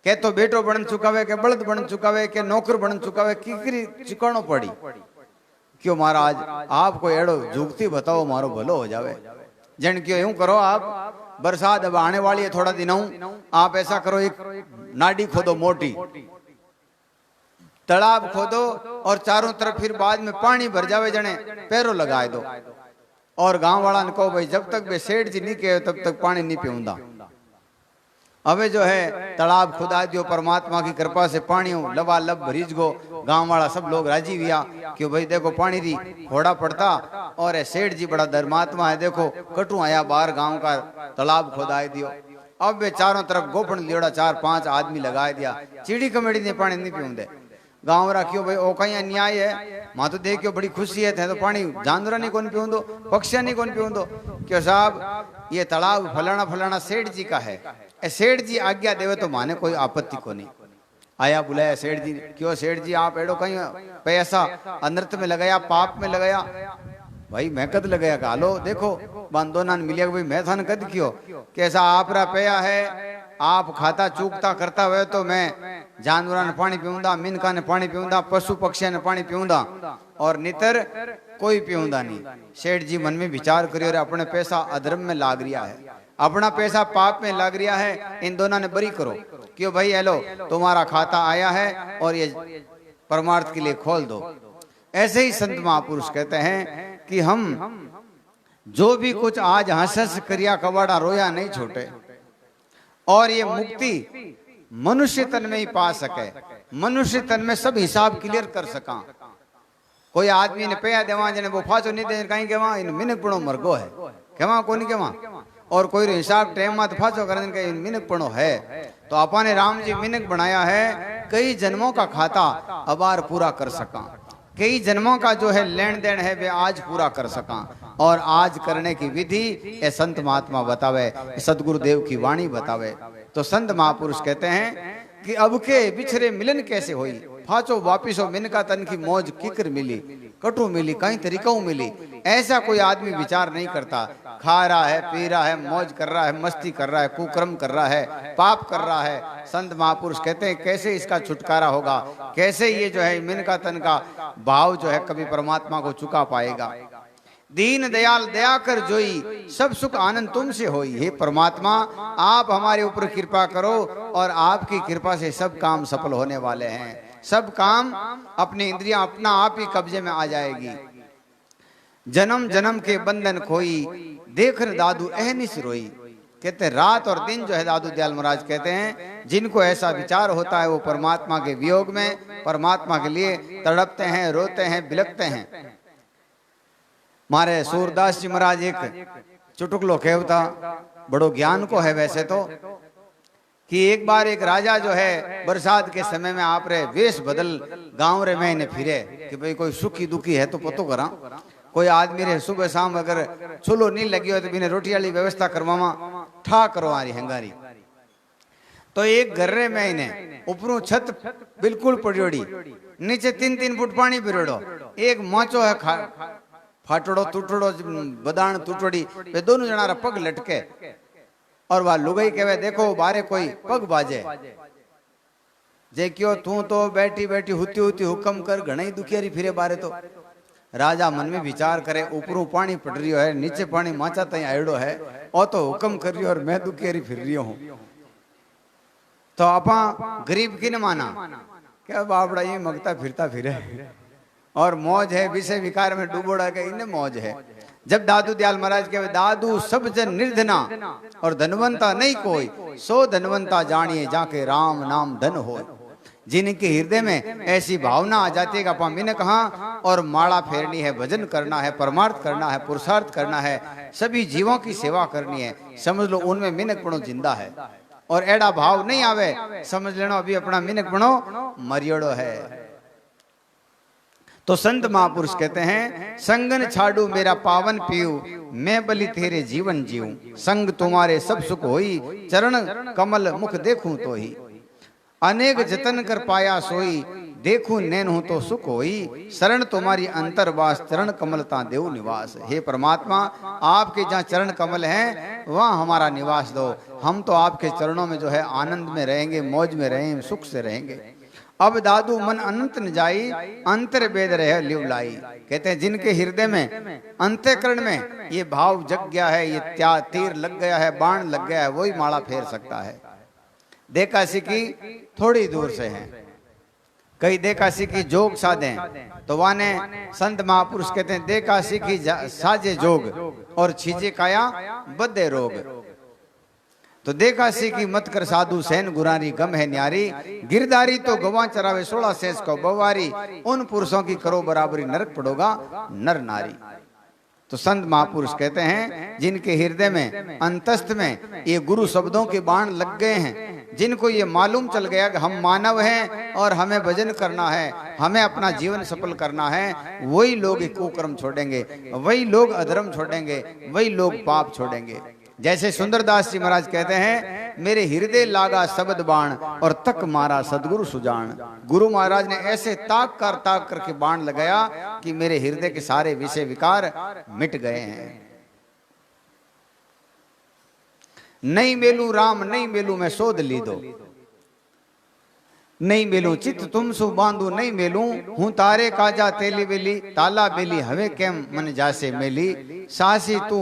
के तो बेटो बन चुकावे के बड़द बन चुकावे के नौकर बन चुकावे किकरी चिकानो पड़ी। क्यों महाराज आपको एड़ो जुगती बताओ मारो भलो हो जावे। जन क्यों यूं करो आप बरसात अब आने वाली है थोड़ा दिनों, आप ऐसा करो एक नाडी खोदो मोटी, तालाब खोदो और चारों तरफ फिर बाद में पानी भर जावे जने पैरों लगाए दो और गांव वाला ने कहो भाई जब तक वे सेठ जी नहीं कहे तब तक पानी नहीं पीऊंगा। अबे जो है तालाब खुदा दियो परमात्मा की कृपा से पानी लबालब भरीज गो, गांव वाला सब लोग राजी हुआ क्यों भाई देखो पानी री घोड़ा पड़ता और सेठ जी बड़ा धर्मात्मा है, देखो कटू आया बाहर गांव का तालाब खुदा दियो। अब वे चारों तरफ गोपन लियोड़ा 4-5 आदमी लगाए दिया, चिड़ी कमेड़ी ने पानी नहीं पीऊं दे। गाँव रखियो भाई ओ कहीं अन्याय है, माँ तो देखियो बड़ी खुशी है तो पानी जानवरा नहीं कौन पीऊं दो, पक्षिया नहीं कौन पीऊं दो। क्यों साहब ये तालाब फलाना फलाना सेठ जी का है, सेठ जी आज्ञा देवे तो माने कोई आपत्ति को नहीं। आया बुलाया सेठ जी, क्यों सेठ जी आप एडो कहीं पैसा अनर्थ में लगाया पाप में लगाया? भाई मैं कद लगाया का लो देखो बांधो ना मिलिया भाई मैं थान कद क्यों कैसा आप रा पया है, आप खाता चूकता करता हुए तो मैं जानवरा ने पानी पीऊंदा, मिनका ने पानी पीऊंदा, पशु पक्षिया ने पानी पीऊंदा और नितर कोई पीऊंदा नहीं। सेठ जी मन में विचार करियो अपने पैसा अधर्म में लाग रिया है, अपना पैसा पाप में लग रिया है, इन दोनों ने बरी करो। क्यों भाई हेलो तुम्हारा खाता आया है और ये परमार्थ के लिए खोल दो। ऐसे ही संत महापुरुष कहते हैं कि हम जो भी कुछ आज हंस करिया कबाड़ा रोया नहीं छोटे और ये मुक्ति मनुष्य तन में ही पा सके, मनुष्य तन में सब हिसाब क्लियर कर सका। कोई आदमी ने पया देवा जने वो फाचो नहीं दे कहीं केवा इन मिनक पणो मरगो है केवा कोनी केवा और कोई हिसाब टाइम मत फाचो करन के मिनक पणो है। तो आपा ने राम जी मिनक बनाया है कई जन्मों का खाता अबार पूरा कर सका, कई जन्मों का जो है लेन देन है वे आज पूरा कर सका और आज करने की विधि ये संत महात्मा बतावे, सदगुरुदेव की वाणी बतावे। तो संत महापुरुष कहते हैं कि अब के बिछरे मिलन कैसे होई, फाचो वापिसो मिनका तन की मौज किकर मिली, कटु मिली कहीं तरीकों मिली। ऐसा कोई आदमी विचार नहीं करता, खा रहा है पी रहा है मौज कर रहा है मस्ती कर रहा है कुकर्म कर रहा है पाप कर रहा है। संत महापुरुष कहते हैं कैसे इसका छुटकारा होगा, कैसे ये जो है मिनका तन का भाव जो है कभी परमात्मा को चुका पाएगा। दीन दयाल दया कर जोई सब सुख आनंद तुमसे होई। हे परमात्मा आप हमारे ऊपर कृपा करो और आपकी कृपा से सब काम सफल होने वाले हैं, सब काम अपनी इंद्रियां अपना आप ही कब्जे में आ जाएगी। जन्म जन्म के बंधन खोई देखन दादू अहनिस रोई। कहते हैं रात और दिन जो है दादू दयाल महाराज कहते हैं जिनको ऐसा विचार होता है वो परमात्मा के वियोग में परमात्मा के लिए तड़पते हैं, रोते हैं, बिलखते हैं। मारे सूरदास जी महाराज एक चुटकुलो कहता बड़ो ज्ञान को है वैसे तो, कि एक बार एक राजा जो है बरसात के समय में आप रे वेश बदल गांव रे में फिरे कि भाई कोई सुखी दुखी है तो पतो करा, कोई आदमी रे सुबह शाम अगर चूल्हो नहीं लगी हो तो बिना रोटी वाली व्यवस्था करवामा ठा करवारी हंगारी। तो एक गर्रे में इन्हें ऊपरों छत बिल्कुल पड़ियोड़ी, नीचे 3-3 फुट पानी पिरोड़ो, एक मोचो है फाटड़ो टूटड़ो बदान टूटड़ी, वे दोनों जना पग लटके और वह लुगाई कहवे देखो बारे कोई पग बाजे जे क्यों तू तो बैठी बैठी हुती हुती हुक्म कर घणी दुखियारी फिरे बारे। तो राजा मन में विचार करे ऊपरों पानी पड़ रही है नीचे पानी माचा तई आयड़ो है और तो हुक्म कर रही और मैं दुखियारी फिर रही हूं। तो आपा गरीब की न माना क्या बाबड़ा ये मगता फिरता फिरे और मौज है विषय विकार में डूबोड़ा के इन्हें मौज है। जब दादू दयाल महाराज के दादू सब जन निर्धना और धनवंता नहीं कोई, सो धनवंता जानिए जाके राम नाम धन हो। जिनके हृदय में ऐसी भावना आ जाती है कि अपा मैंने कहा और माला फेरनी है, भजन करना है, परमार्थ करना है, पुरुषार्थ करना है, सभी जीवों की सेवा करनी है, समझ लो उनमें मिनकपणो जिंदा है। और एड़ा भाव नहीं आवे समझ लेना अभी अपना मिनकपणो मरियोड़ो है। तो संत महापुरुष कहते हैं संगन छाड़ू मेरा पावन पीऊ मैं बलि तेरे जीवन जीऊं, संग तुम्हारे सब सुख होई चरण कमल मुख देखूं तो ही, अनेक जतन कर पाया सोई देखूं नैन हूं तो सुख होई, शरण तुम्हारी अंतरवास चरण कमलता देव निवास। हे परमात्मा आपके जहाँ चरण कमल हैं वहाँ हमारा निवास दो, हम तो आपके चरणों में जो है आनंद में रहेंगे, मौज में रहेंगे, सुख से रहेंगे। अब दादू मन अनंत न जाई अंतर वेद रहे लिव लाई। कहते हैं जिनके हृदय में अंतःकरण में ये भाव जग गया है, ये तीर लग गया है, बाण लग गया है, वही माला फेर सकता है। देकासी की थोड़ी दूर से है, कई देकासी की जोग साधे तो वाने संत महापुरुष कहते हैं देकासी की साजे जोग और छीजे काया बदे रोग। तो देखा सी की मत कर साधु सैन गुरारी गम है न्यारी, गिरदारी तो गवा चरावे 16 शेष को बवारी, उन पुरुषों की करो बराबरी नरक पड़ोगा नर नारी। तो संत महापुरुष कहते हैं जिनके हृदय में अंतस्थ में ये गुरु शब्दों के बाण लग गए हैं, जिनको ये मालूम चल गया कि हम मानव हैं और हमें भजन करना है, हमें अपना जीवन सफल करना है, वही लोग कुकर्म छोड़ेंगे, वही लोग अधर्म छोड़ेंगे, वही लोग पाप छोड़ेंगे। जैसे सुंदरदास जी महाराज कहते हैं मेरे हृदय लागा शब्द बाण और तक मारा सदगुरु सुजान। गुरु महाराज ने ऐसे ताक करके बाण लगाया कि मेरे हृदय के सारे विषय विकार मिट गए हैं। नहीं मेलू राम नहीं मेलू मैं शोध ली दो, नहीं मेलू चित तुम सु बांधू नहीं मेलू हूं तारे काजा तेली बेली ताला बेली हवे केम मन जासे मेली, सासी तू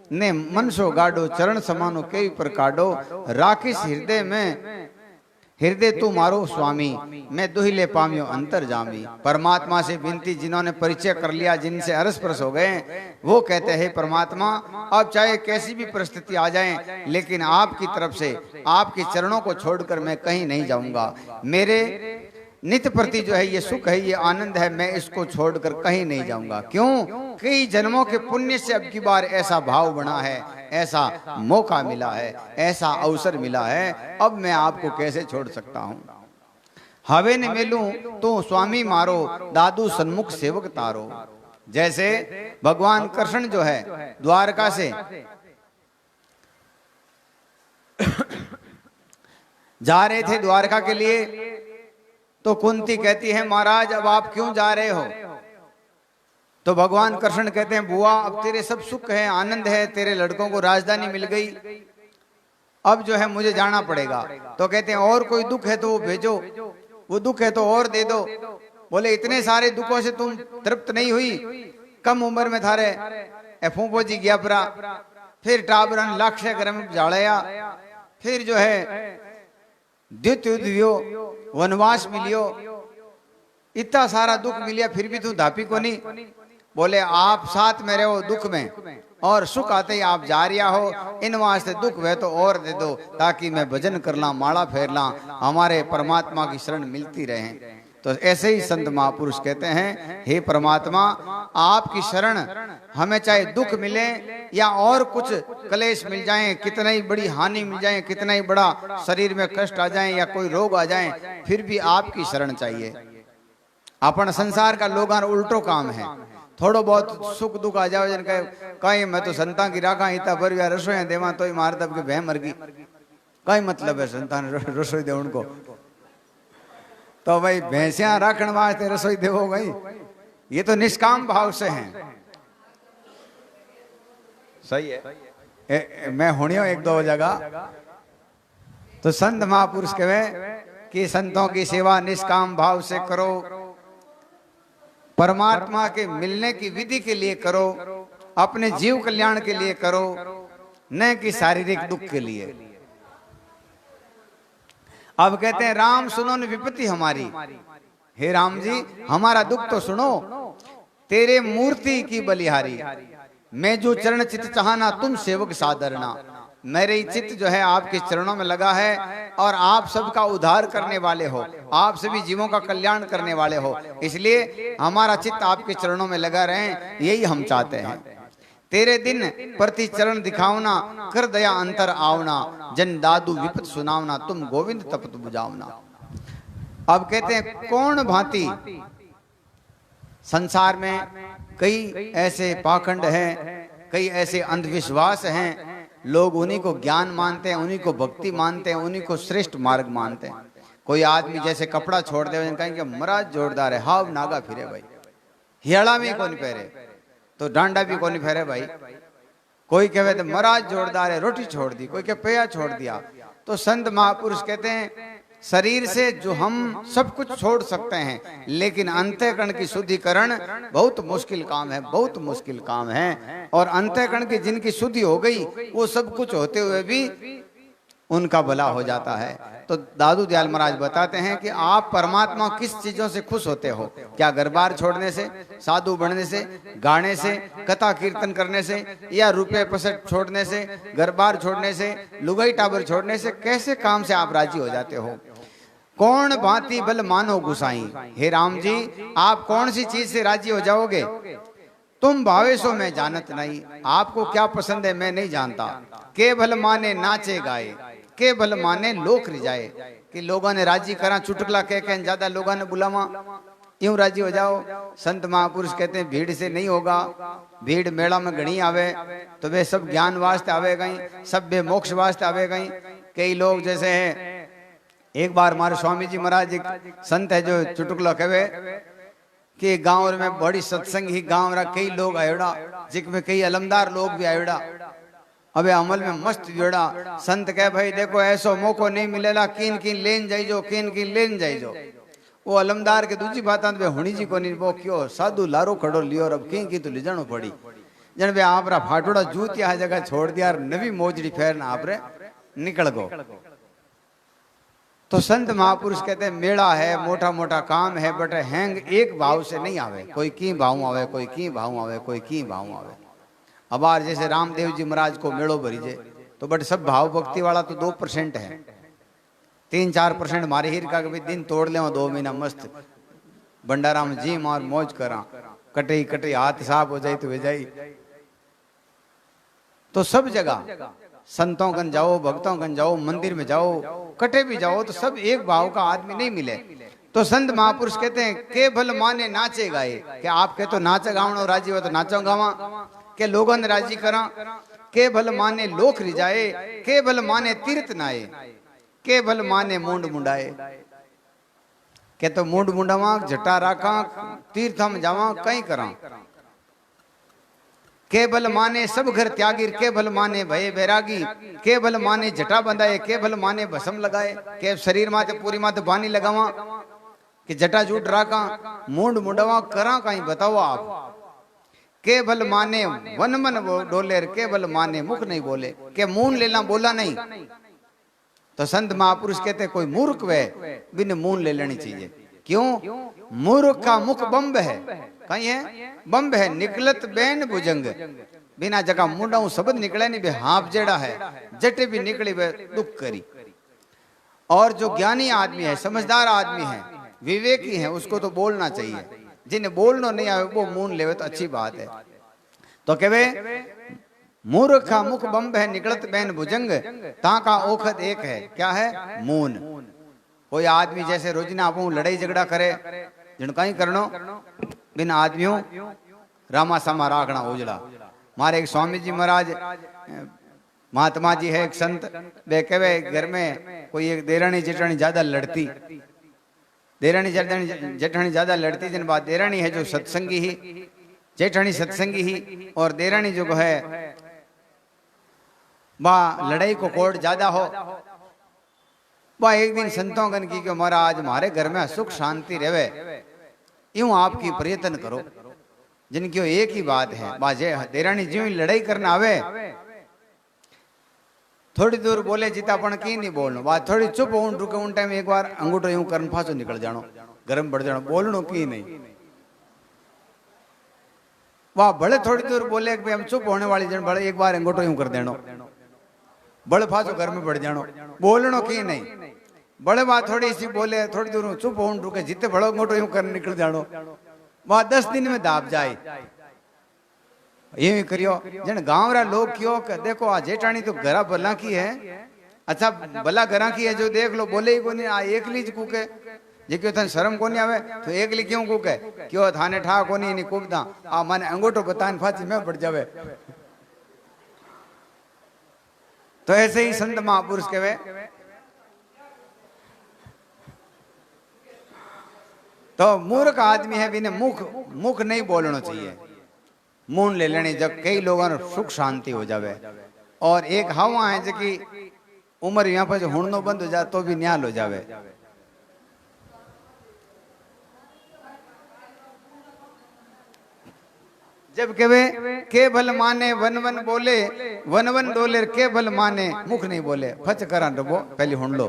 ने मनसो गाडो चरण समानो कई पर काडो, राखिस हृदय में हृदय तू मारो स्वामी मैं दुहिले पामियो अंतर जामी। परमात्मा से विनती जिन्होंने परिचय कर लिया, जिनसे अरस-परस हो गए, वो कहते हैं परमात्मा अब चाहे कैसी भी परिस्थिति आ जाए लेकिन आपकी तरफ से आपके चरणों को छोड़कर मैं कहीं नहीं जाऊंगा। मेरे नित्य प्रति जो है ये सुख है, ये आनंद है, मैं इसको छोड़कर कहीं नहीं जाऊंगा। क्यों? कई जन्मों के पुण्य से अब की बार ऐसा भाव बना है, ऐसा मौका मिला है, ऐसा अवसर मिला है, अब मैं आपको कैसे छोड़ सकता हूं। हवे ने मिलूं तो स्वामी मारो, दादू सन्मुख सेवक तारो। जैसे भगवान कृष्ण जो है द्वारका से जा रहे थे द्वारका के लिए, तो कुंती कहती है महाराज अब आप क्यों जा रहे हो? तो भगवान कृष्ण कहते हैं बुआ अब तेरे सब सुख है, आनंद है, तेरे लड़कों को राजधानी मिल गई, अब जो है मुझे जाना पड़ेगा। तो कहते हैं और कोई दुख है तो वो भेजो, वो दुख है तो और दे दो। बोले इतने सारे दुखों से तुम तृप्त नहीं हुई? कम उम्र में थारे फूफो जी गया परा, फिर टाबरन लाक्ष ग्रम जाड़या, फिर जो है द्वित युद्ध हुयो, वनवास मिलियो, इतना सारा दुख मिलिया, फिर भी तू धापी को नहीं। बोले आप साथ में रहो दुख में, और सुख आते ही आप जा रिया हो, इन वास्ते दुख वह तो और दे दो, ताकि मैं भजन कर ला, माला फेर ला, हमारे परमात्मा की शरण मिलती रहे। तो ऐसे ही संत महापुरुष कहते हैं हे परमात्मा आपकी शरण हमें चाहे दुख मिले या और कुछ कलेश मिल जाए, कितना ही बड़ी हानि मिल जाए, कितना ही बड़ा शरीर में कष्ट आ जाए या कोई रोग आ जाए, फिर भी आपकी शरण चाहिए। अपन संसार का लोग उल्टो काम है, थोड़ो बहुत सुख दुख आ जाओ जिनका कहीं मैं तो संता की राखा इतना पर रसोई देवा तो मार तब के भय मर गई, कई मतलब है संतान रसोई दे उनको, तो भाई भैंसियां राखण वास्ते रसोई देवो भाई, ये तो निष्काम भाव से हैं। सही है। मैं हुनियो एक दो जगह तो संत महापुरुष कहे कि संतों की सेवा निष्काम भाव से करो, परमात्मा के मिलने की विधि के लिए करो, अपने जीव कल्याण के लिए करो, न कि शारीरिक दुख के लिए। अब कहते हैं राम सुनो न विपत्ति हमारी, हे राम जी हमारा दुख तो सुनो, तेरे मूर्ति की बलिहारी, मैं जो चरण चित चाहना तुम सेवक साधरना। मेरे चित्त जो है आपके चरणों में लगा है, और आप सबका उद्धार करने वाले हो, आप सभी जीवों का कल्याण करने वाले हो, इसलिए हमारा चित्त आपके चरणों में लगा रहे, यही हम चाहते हैं। तेरे दिन प्रति चरण दिखावना, कर दया अंतर आवना, जन दादू विपत सुनावना, तुम गोविंद तपत बुझावना। अब कहते हैं कौन भांति संसार में कई ऐसे पाखंड हैं, कई ऐसे अंधविश्वास हैं, लोग उन्हीं को ज्ञान मानते हैं, उन्हीं को भक्ति मानते हैं, उन्हीं को श्रेष्ठ मार्ग मानते हैं। कोई आदमी जैसे कपड़ा छोड़ दे कहेंगे महाराज जोरदार है, हाव नागा फिरे भाई, हियाड़ा में कौन पहरे तो डांडा भी कौन फेरे भाई, कोई कहे तो महाराज जोरदार है, रोटी छोड़ दी, कोई कहे पेया छोड़ दिया। तो संत महापुरुष कहते हैं शरीर से जो हम सब कुछ छोड़ सकते हैं, लेकिन अंतःकरण की शुद्धिकरण बहुत मुश्किल काम है, बहुत मुश्किल काम है। और अंतःकरण की जिनकी शुद्धि हो गई वो सब कुछ होते हुए भी उनका भला हो जाता है। तो दादू दयाल महाराज बताते हैं कि आप परमात्मा किस चीजों से खुश होते हो? क्या घर बार छोड़ने से, साधु बनने से, गाने से, कथा कीर्तन करने से, या रुपए पैसे छोड़ने से, घर बार छोड़ने से, लुगाई टाबर छोड़ने से, कैसे काम से आप राजी हो जाते हो? कौन भांति बल मानो गुसाई, हे राम जी आप कौन सी चीज से राजी हो जाओगे? तुम भावेशो में जानत नहीं, आपको क्या पसंद है मैं नहीं जानता। के भल माने नाचे गाए, के भल माने लोक रिजाए, कि लोगों ने राजी करा चुटकला कह के ज्यादा लोगों ने बुलावा, यूं राजी हो जाओ। संत महापुरुष कहते हैं भीड़ से नहीं होगा, भीड़ मेला में घनी आवे तो वे सब ज्ञान वास्ते आवे गई, सब वे मोक्ष वास्ते आवे गई। कई लोग जैसे हैं, एक बार हमारे स्वामी जी महाराज एक संत है जो चुटकुला कहे कि गांव में बड़ी सत्संग ही गांव रा कई लोग आयोड़ा, जिसमें कई अलमदार लोग भी आयोड़ा, अबे अमल में मस्त जोड़ा। संत कहे भाई देखो ऐसो मौको नहीं मिलेला, किन किन लेन जाइजो, किन किन लेन जाइजो। वो अलमदार के दूसरी बात हुणी जी को नहीं, वो क्यों साधु लारो खड़ो लियो, अब किन की तो ले जानो पड़ी जन वे आप फाटोड़ा जूत यहाँ जगह छोड़ दिया, नवी मोजड़ी फेरना आप निकल गो। तो संत महापुरुष कहते हैं मेला है, मोटा मोटा काम है, बट हैंग एक भाव से नहीं आवे, कोई की भाव आवे, कोई की भाव आवे, कोई की भाव आवे। अब आर जैसे रामदेव जी महाराज को मेड़ो भरीजे तो बट सब भाव भक्ति वाला तो 2% है, 3-4% मारे हीर का भी दिन तोड़ ले 2 महीना मस्त भंडारा में जी मार मौज करा, कटे कटे हाथ साफ हो जाए तो वे जाई। तो सब जगह संतों कन जाओ, भक्तों कन जाओ, मंदिर में जाओ, कटे भी जाओ तो सब एक भाव का आदमी नहीं मिले। तो संत महापुरुष कहते हैं के भल माने नाचे गाए, कि आप कहे तो नाच गावनो राजी हो तो नाचो गावा, के लोगन राजी करा, के भल माने लोक रिजाए, के भल माने तीर्थ नाए, के भल माने मुंड मुंडाए, के तो मुंड मुंडावा जटा राखा तीर्थ हम जावा कहीं करा, के भल माने सब घर त्यागी, के भल माने भय बैरागी, के भल माने जटा बंधाए, के भल माने भस्म लगाए, के शरीर माथे पूरी माथे बानी लगावा, कि जटा जूट राखा मुंड मुंडवा करा कहीं बताओ आप, के भल माने वन मन डोले, के भल माने मुख नहीं बोले, के मून लेना बोला नहीं। तो संत महापुरुष कहते कोई मूर्ख वे बिन मून ले लेनी चाहिए। क्यों? मूर्ख का मुख बम्ब है, कहीं है बम्ब है, निकलत बैन भुजंग, बिना जगह मुंडा शब्द निकले नहीं बे हाफ जेड़ा है, जटे भी निकली वे दुख करी। और जो ज्ञानी आदमी है, समझदार आदमी है, विवेकी है, उसको तो बोलना चाहिए। जिन्हें बोलना नहीं आवे वो मून लेवे तो अच्छी बात है। तो कहे मूर्ख का मुख बम्ब है, निकलत बैन भुजंग, ता का ओखत एक है, क्या है? मून। कोई आदमी जैसे रोजिना आप लड़ाई झगड़ा करे, जिनका ही करनो बिन आदमियों रामा सामा राखना उजड़ा। मारे एक स्वामी जी महाराज महात्मा जी है, एक संत, वे कहे घर में कोई एक देरानी जेठानी ज्यादा लड़ती, देरानी जेठानी ज्यादा लड़ती, जिन बात देरानी है जो सत्संगी ही, जेठानी सत्संगी ही, और देरानी जो है बा लड़ाई को कोड ज्यादा हो। बा एक दिन संतों गण की महाराज हमारे घर में सुख शांति रहे, यूं आपकी प्रयत्न करो, जिनकी एक ही बात है, बाजे देरानी जी लड़ाई करना आवे, थोड़ी दूर बोले जीतापन की नहीं बोलनो, बात थोड़ी चुप हो रुके, उन टाइम एक बार अंगूठो यूं करन फासो निकल जानो, गरम बढ़ जानो, बोलनो की नहीं। वाह बड़े थोड़ी दूर बोले कि हम चुप होने वाली जन, बड़े एक बार अंगूठो यूं कर देनो, बड़े फासो घर में बढ़ जानो, बोलनो की नहीं। बड़े बात थोड़ी सी बोले, थोड़ी दूर चुप हो रुके, जितने बड़ो अंगूठो यूं कर निकल जानो, वह 10 दिन में दाब जाए। ये करियो जन गांव रा लोग क्यों देखो आ जेठानी तो घरा भला की है, अच्छा भला घरा की है, जो देख लो बोले ही कोनी, आ एकली ज कूके, जे क्यों थन शर्म कोनी आवे तो एकली क्यों कूके, क्यों थाने ठा कोनी नहीं कूकदा, आ माने अंगूठो बतान फांसी में पड़ जावे। तो ऐसे ही संत महापुरुष कहे तो मूर्ख आदमी है बिना मुख नहीं बोलना चाहिए, मून ले लेने, जब कई लोगों ने सुख शांति हो जावे। और एक हवा है जो कि उम्र यहाँ पर हुड़नो बंद हो जाए तो भी न्याल हो जावे। जब कहे के भल माने वन वन बोले, वन वन डोले, के भल माने मुख नहीं बोले, फच करा डबो पहले हुण लो।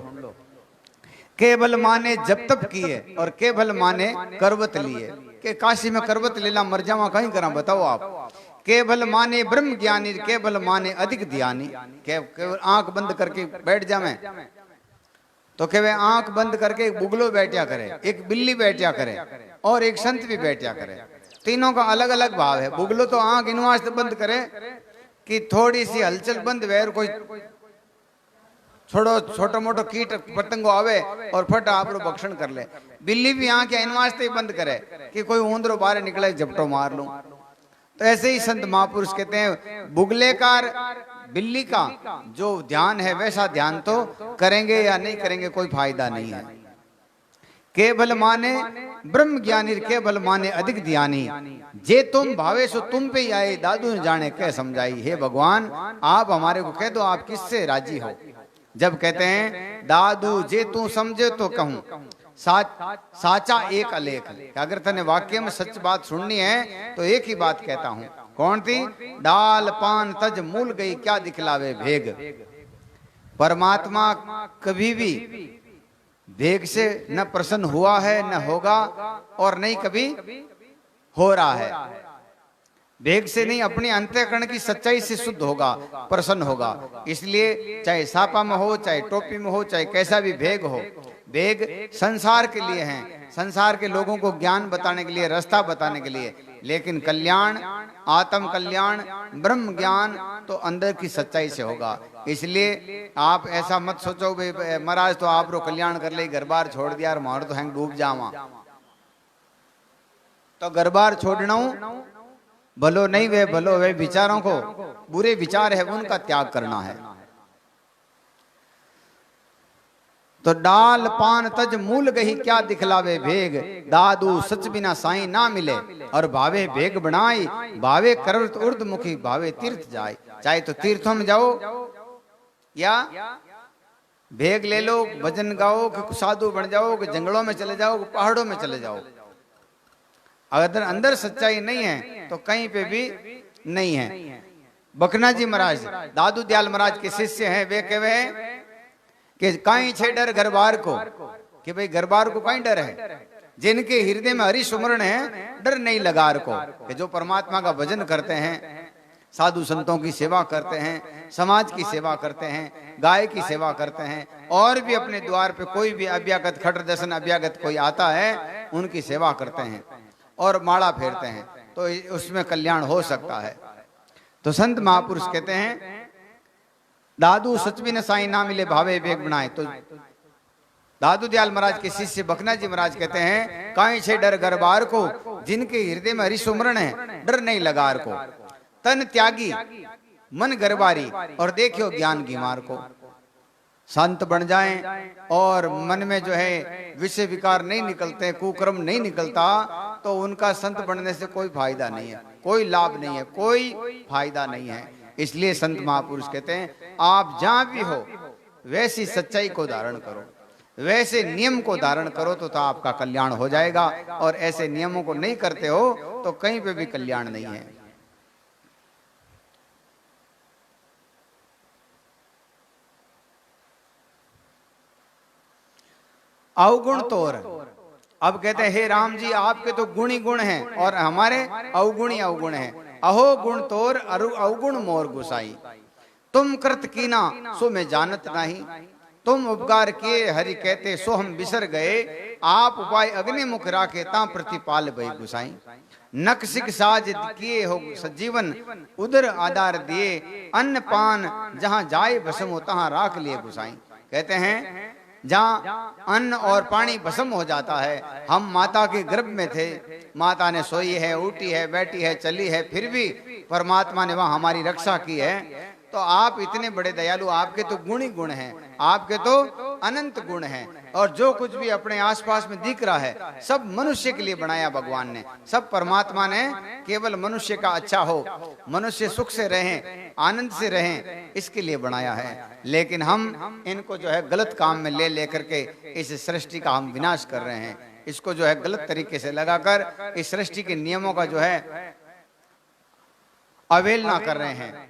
के भल माने जब तप किए, और के भल माने करवत लिए, के काशी में करवत लेला मर जावा कहीं करा बताओ आप। के भल माने ब्रह्म ज्ञानी, के भल माने अधिक ध्यानी, के आंख बंद करके बैठ जावे तो कहे आंख बंद करके एक बुगलो बैठा करे, एक बिल्ली बैठा करे, और एक संत भी बैठा करे। तीनों का अलग अलग भाव है। बुगलो तो आंख इन वास्ते बंद करे कि थोड़ी सी हलचल बंद वे, कोई छोड़ो छोटो मोटो कीट पतंगो आवे और फट आप भक्षण कर ले। बिल्ली भी आंख इन वास्ते ही बंद करे कि कोई ऊंदरो बाहर निकले झपटो मार लूं। तो ऐसे ही संत महापुरुष कहते हैं बुगलेकार बिल्ली का जो ध्यान है वैसा ध्यान तो करेंगे या नहीं करेंगे कोई फायदा नहीं है। केवल माने ब्रह्म ज्ञानी, केवल माने अधिक ध्यानी, जे तुम भावे सो तुम पे ही आए, दादू ने जाने क्या समझाई। हे भगवान आप हमारे को कह दो आप किससे राजी हो। जब कहते हैं दादू जे तू समझे तो कहूं, साचा एक अलेख, अगर तने वाक्य में सच बात सुननी है तो एक ही बात कहता हूं। कौन थी? डाल पान तज मूल गई क्या दिखलावे भेग। परमात्मा कभी भी भेग से न प्रसन्न हुआ है, न होगा, और नहीं कभी हो रहा है। भेग से नहीं, अपने अंतःकरण की सच्चाई से शुद्ध होगा, प्रसन्न होगा। इसलिए चाहे सापा में हो, चाहे टोपी में हो, चाहे कैसा भी भेग हो, भेग संसार के लिए हैं, संसार के लोगों को ज्ञान बताने के लिए, रास्ता बताने के लिए। लेकिन कल्याण, आत्म कल्याण, ब्रह्म ज्ञान तो अंदर की सच्चाई से होगा। इसलिए आप ऐसा मत सोचो भाई महाराज तो आप रो कल्याण कर ले, घर बार छोड़ दिया और मार तो हैंग डूब जावा, तो घर बार छोड़ना भलो नहीं, वे भलो वे विचारों को, बुरे विचार है उनका त्याग करना है। तो डाल पान तज मूल गही क्या दिखलावे भेग, दादू सच बिना साई ना मिले, और भावे भेग बनाई, भावे करवत उर्द मुखी, भावे तीर्थ जाए। चाहे तो तीर्थों में जाओ या भेग ले लो, भजन गाओ, कि साधु बन जाओ, कि जंगलों में चले जाओ, कि पहाड़ों में चले जाओ, अगर अंदर सच्चाई नहीं है तो कहीं पे भी नहीं है। बकना जी महाराज दादू दयाल महाराज के शिष्य हैं, वे कहे कि कहीं छे डर घर बार को, कि भाई घर बार को कहीं डर है, जिनके हृदय में हरि सुमरण है डर नहीं लगार को। कि जो परमात्मा का भजन करते हैं, साधु संतों की सेवा करते हैं, समाज की सेवा करते हैं, गाय की सेवा करते हैं, और भी अपने द्वार पे कोई भी अभ्यागत खटर दर्शन अभ्यागत कोई आता है उनकी सेवा करते हैं और माला फेरते हैं, तो उसमें कल्याण हो सकता है। तो संत महापुरुष कहते हैं दादू सच भी न साई ना मिले, भावे भेग बनाए। तो दादू दयाल महाराज के शिष्य बकना जी महाराज कहते हैं काई छे डर गरबार को, जिनके हृदय में हरि सुमरण है डर नहीं लगार को। तन त्यागी मन गरबारी, और देखियो ज्ञान गिमार को। संत बन जाएं और मन में जो है विषय विकार नहीं निकलते, कुकर्म नहीं निकलता, तो उनका संत बनने से कोई फायदा नहीं है, कोई लाभ नहीं है, कोई फायदा नहीं है। इसलिए संत महापुरुष कहते हैं आप जहां भी हो वैसी सच्चाई को धारण करो, वैसे नियम को धारण करो, तो आपका कल्याण हो जाएगा। और ऐसे नियमों को नहीं करते हो तो कहीं पे भी कल्याण नहीं है। अवगुण तोर, अब कहते हैं हे राम जी आपके तो गुण ही गुण हैं और हमारे अवगुण ही अवगुण हैं। अहो गुण तोर अवगुण मोर गुसाई, तुम कृत कीना सो मैं जानत नहीं, तुम उपकार किए हरि कहते सो हम बिसर गए, आप उपाय अग्नि मुख राखे ता प्रतिपाल भई गुसाई। नक सिक साज किए हो सजीवन, उदर आधार दिए, अन्न पान जहां जाए भस्म हो तहां राख लिए गुसाई। कहते हैं जहाँ अन्न और पानी भस्म हो जाता है, हम माता के गर्भ में थे, माता ने सोई है, उठी है, बैठी है, चली है, फिर भी परमात्मा ने वहाँ हमारी रक्षा की है। तो आप इतने बड़े दयालु, आपके तो गुण ही गुण हैं, आपके तो अनंत गुण हैं। और जो कुछ भी अपने आसपास में दिख रहा है सब मनुष्य के लिए बनाया भगवान ने, सब परमात्मा ने केवल मनुष्य का अच्छा हो, मनुष्य सुख से रहें, आनंद से रहें, इसके लिए बनाया है। लेकिन हम इनको जो है गलत काम में ले लेकर के इस सृष्टि का हम विनाश कर रहे हैं, इसको जो है गलत तरीके से लगाकर इस सृष्टि के नियमों का जो है अवहेलना कर रहे हैं।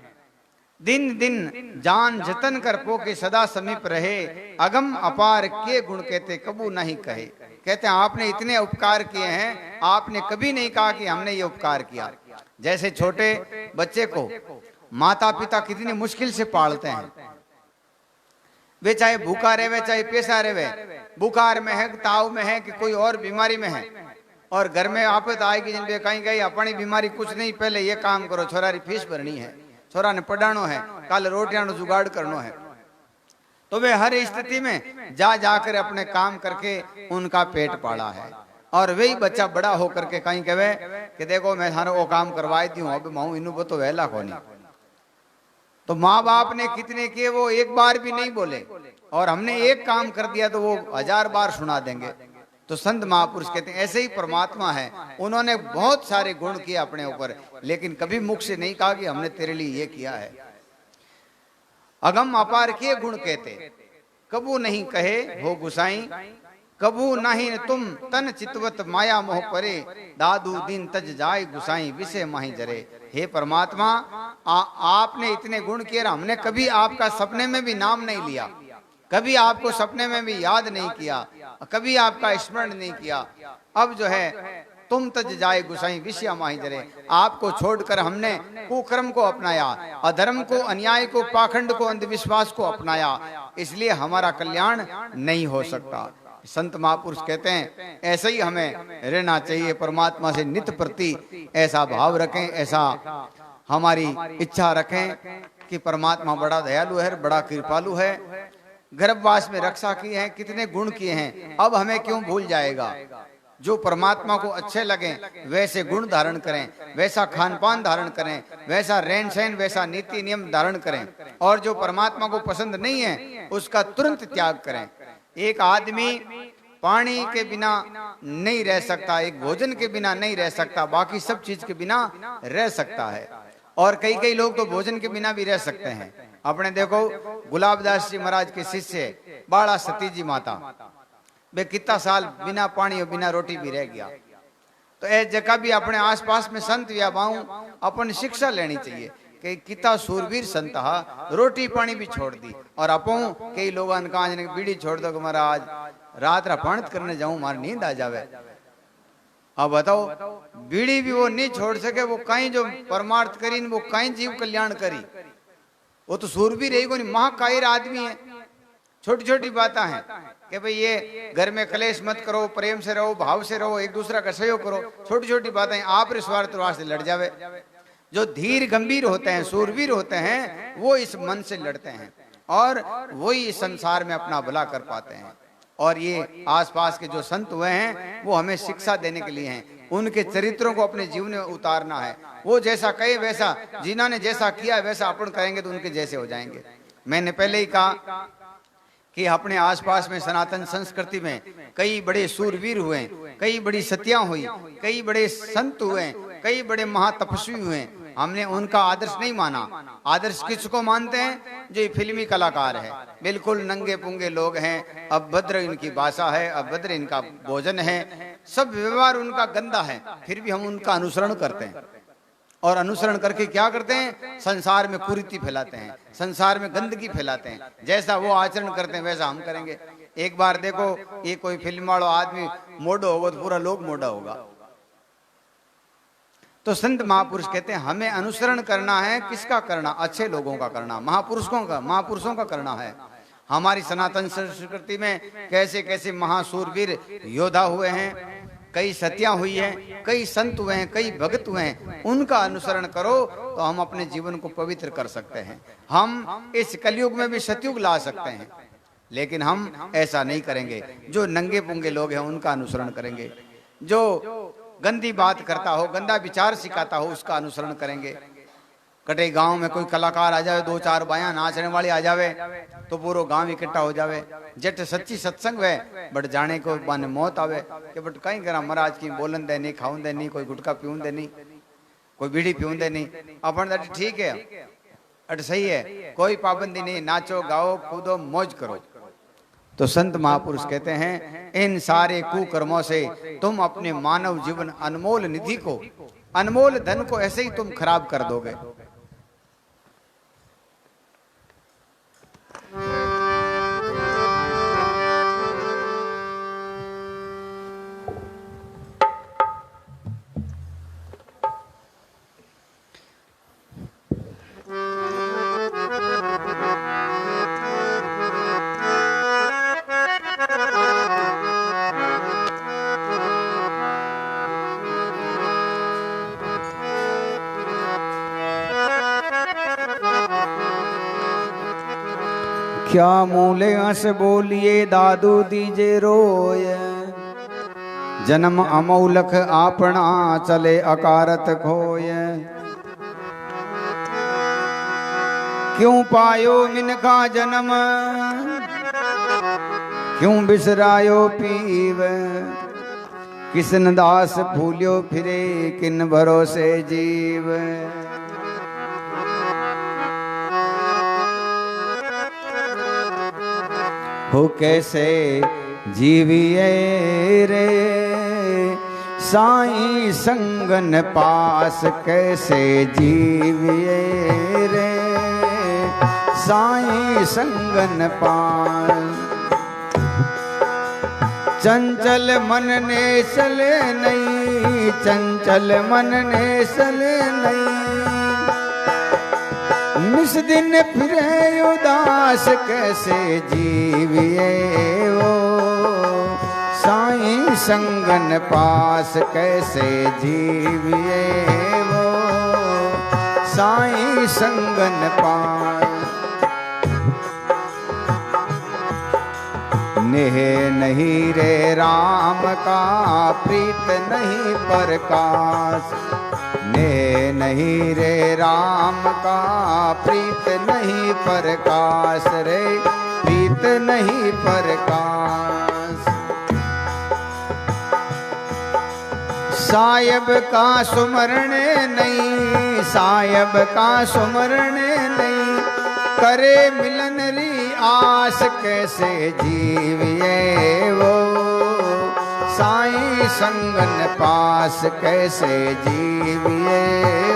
दिन दिन जान जतन कर पो के सदा समीप रहे, अगम अपार के गुण कहते कबू नहीं कहे। कहते हैं आपने इतने उपकार किए हैं, आपने कभी नहीं कहा कि हमने ये उपकार किया। जैसे छोटे बच्चे को माता पिता कितनी मुश्किल से पालते हैं, वे चाहे भूखा रहे चाहे पैसा रहे, बुखार में है, ताव में है, कि कोई और बीमारी में है, और घर में आफत आएगी जिन पे कहीं गई अपनी बीमारी कुछ नहीं, पहले ये काम करो, छोरा री फीस भरनी है, छोरा ने पढ़ानो है, कल रोटियां जुगाड़ करनो है। तो वे हर स्थिति में जा जाकर अपने काम करके उनका पेट पाला है। और वही बच्चा बड़ा होकर के कहीं कहे कि देखो मैं थारे वो काम करवाई थी, अब माऊ इनू तो वेला कोनी। तो माँ बाप ने कितने किए वो एक बार भी नहीं बोले, और हमने एक काम कर दिया तो वो 1000 बार सुना देंगे। तो संत महापुरुष कहते हैं ऐसे ही परमात्मा है, उन्होंने बहुत सारे गुण किए अपने ऊपर, लेकिन कभी मुख से नहीं कहा कि हमने तेरे लिए ये किया है। अगम अपार के गुण कहते कबू नहीं कहे हो गुसाई, कबू नहीं तुम तन चितवत माया मोह परे, दादू दिन तज जाय गुसाई विषय माही जरे। हे परमात्मा आपने इतने गुण किए, हमने कभी आपका सपने में भी नाम नहीं लिया, कभी आपको सपने में भी याद नहीं किया, कभी आपका स्मरण नहीं किया। अब जो है तुम तज जाए गुसाई विषया माही जरे। आपको छोड़कर हमने कुकर्म को अपनाया, अधर्म को, अन्याय को, पाखंड को, अंधविश्वास को अपनाया, इसलिए हमारा कल्याण नहीं हो सकता। संत महापुरुष कहते हैं ऐसे ही हमें रहना चाहिए, परमात्मा से नित्य प्रति ऐसा भाव रखें, ऐसा हमारी इच्छा रखें कि परमात्मा बड़ा दयालु है, बड़ा कृपालु है, गर्भवास में रक्षा की है, कितने गुण किए हैं, अब हमें क्यों भूल जाएगा। जो परमात्मा को अच्छे लगे वैसे गुण धारण करें, वैसा खान पान धारण करें, वैसा रहन सहन, वैसा नीति नियम धारण करें, और जो परमात्मा को पसंद नहीं है उसका तुरंत त्याग करें। एक आदमी पानी के बिना नहीं रह सकता, एक भोजन के बिना नहीं रह सकता, बाकी सब चीज के बिना रह सकता है। और कई कई लोग तो भोजन के बिना भी रह सकते हैं। अपने देखो गुलाबदास जी महाराज के शिष्य बाड़ा सती जी माता, वे कितना साल बिना पानी और बिना रोटी भी रह गया। तो ऐसी जगह भी अपने आसपास में संत या बाऊ अपन शिक्षा लेनी चाहिए कि कितना सूरवीर संत हा, रोटी पानी भी छोड़ दी। और अपो कई लोग बीड़ी छोड़ दो कि महाराज रात रात करने जाऊं, मारी नींद आ जावे। अब बताओ बीड़ी भी वो नहीं छोड़ सके, वो कहीं जो परमार्थ करी वो कहीं जीव कल्याण करी, वो तो सूरवीर रही को नहीं, महाकायर आदमी है। छोटी छोटी बातें हैं कि भाई ये घर में कलेश मत करो, प्रेम से रहो, भाव से रहो, एक दूसरा का सहयोग करो, छोटी छोटी बातें आप स्वार्थ से लड़ जावे। जो धीर गंभीर होते हैं, सूरवीर होते हैं, वो इस मन से लड़ते हैं और वही इस संसार में अपना भला कर पाते हैं। और ये आसपास के जो संत हुए हैं वो हमें शिक्षा देने के लिए हैं, उनके चरित्रों को अपने जीवन में उतारना है। वो जैसा कहे वैसा, जिन्होंने जैसा किया वैसा अपन करेंगे तो उनके जैसे हो जाएंगे। मैंने पहले ही कहा कि अपने आसपास में सनातन संस्कृति में कई बड़े सूरवीर हुए, कई बड़ी सतियां हुई, कई बड़े संत हुए, कई बड़े महातपस्वी हुए। हमने उनका आदर्श नहीं माना। आदर्श किसको मानते हैं? जो फिल्मी कलाकार है, बिल्कुल नंगे पुंगे लोग हैं, अभद्र इनकी भाषा है, अभद्र इनका भोजन है, सब व्यवहार उनका गंदा है, फिर भी हम उनका अनुसरण करते हैं। और अनुसरण करके क्या करते हैं? संसार में कुरीति फैलाते हैं, संसार में गंदगी फैलाते हैं। जैसा वो आचरण करते हैं वैसा हम करेंगे। एक बार देखो, ये कोई फिल्म वाला आदमी मोडो होगा तो पूरा लोग मोडा होगा। तो संत महापुरुष कहते हैं हमें अनुसरण करना है। किसका करना? अच्छे लोगों का करना, महापुरुषों का करना है। हमारी सनातन संस्कृति में कैसे कैसे महासूरवीर योद्धा हुए हैं, कई सतियां हुई हैं, कई संत हुए हैं, कई भगत हुए हैं, उनका अनुसरण करो तो हम अपने जीवन को पवित्र कर सकते हैं। हम इस कलयुग में भी सतयुग ला सकते हैं, लेकिन हम ऐसा नहीं करेंगे। जो नंगे पुंगे लोग हैं उनका अनुसरण करेंगे, जो गंदी बात करता हो, गंदा विचार सिखाता हो, उसका अनुसरण करेंगे। कटे गांव में कोई कलाकार आ जावे, दो चार बायां नाचने वाले आ जावे तो पूरा गांव इकट्ठा हो जावे। जट सच्ची सत्संग वे बट जाने को बाने मौत आवे कि बट कहीं करा महाराज की बोलन दे नहीं, खाऊं दे नहीं, कोई गुटखा पीऊं दे नहीं, कोई बीड़ी पीऊं दे नहीं। अपन अट ठीक है, अट सही है, कोई पाबंदी नहीं, नाचो गाओ कूदो मौज करो। तो संत महापुरुष कहते हैं इन सारे कुकर्मों से तुम अपने मानव जीवन अनमोल निधि को, अनमोल धन को ऐसे ही तुम खराब कर दोगे। क्या मूले हंस बोलिए दादू दीजे रोय, जन्म अमौलख आपना चले अकारत खोय। क्यों पायो मिनका जन्म, क्यों बिसरायो पीव, किसन दास भूलियो फिरे किन भरोसे जीव। हो कैसे जीविए रे साईं संगन पास, कैसे जीविए रे साईं संगन पास। चंचल मन ने चले नहीं चंचल मन नेसल नहीं, निस दिन फिरे उदास कैसे जीविए वो, साईं संगन पास कैसे जीविए वो, साईं संगन पास। नेह नहीं रे राम का प्रीत नहीं प्रकाश, नेह नहीं रे राम का प्रीत नहीं प्रकाश रे, प्रीत नहीं प्रकाश। सायब का सुमरण नहीं, सायब का सुमरण नहीं, करे मिलन री आस कैसे जीविए वो, साईं संगन पास कैसे जीविए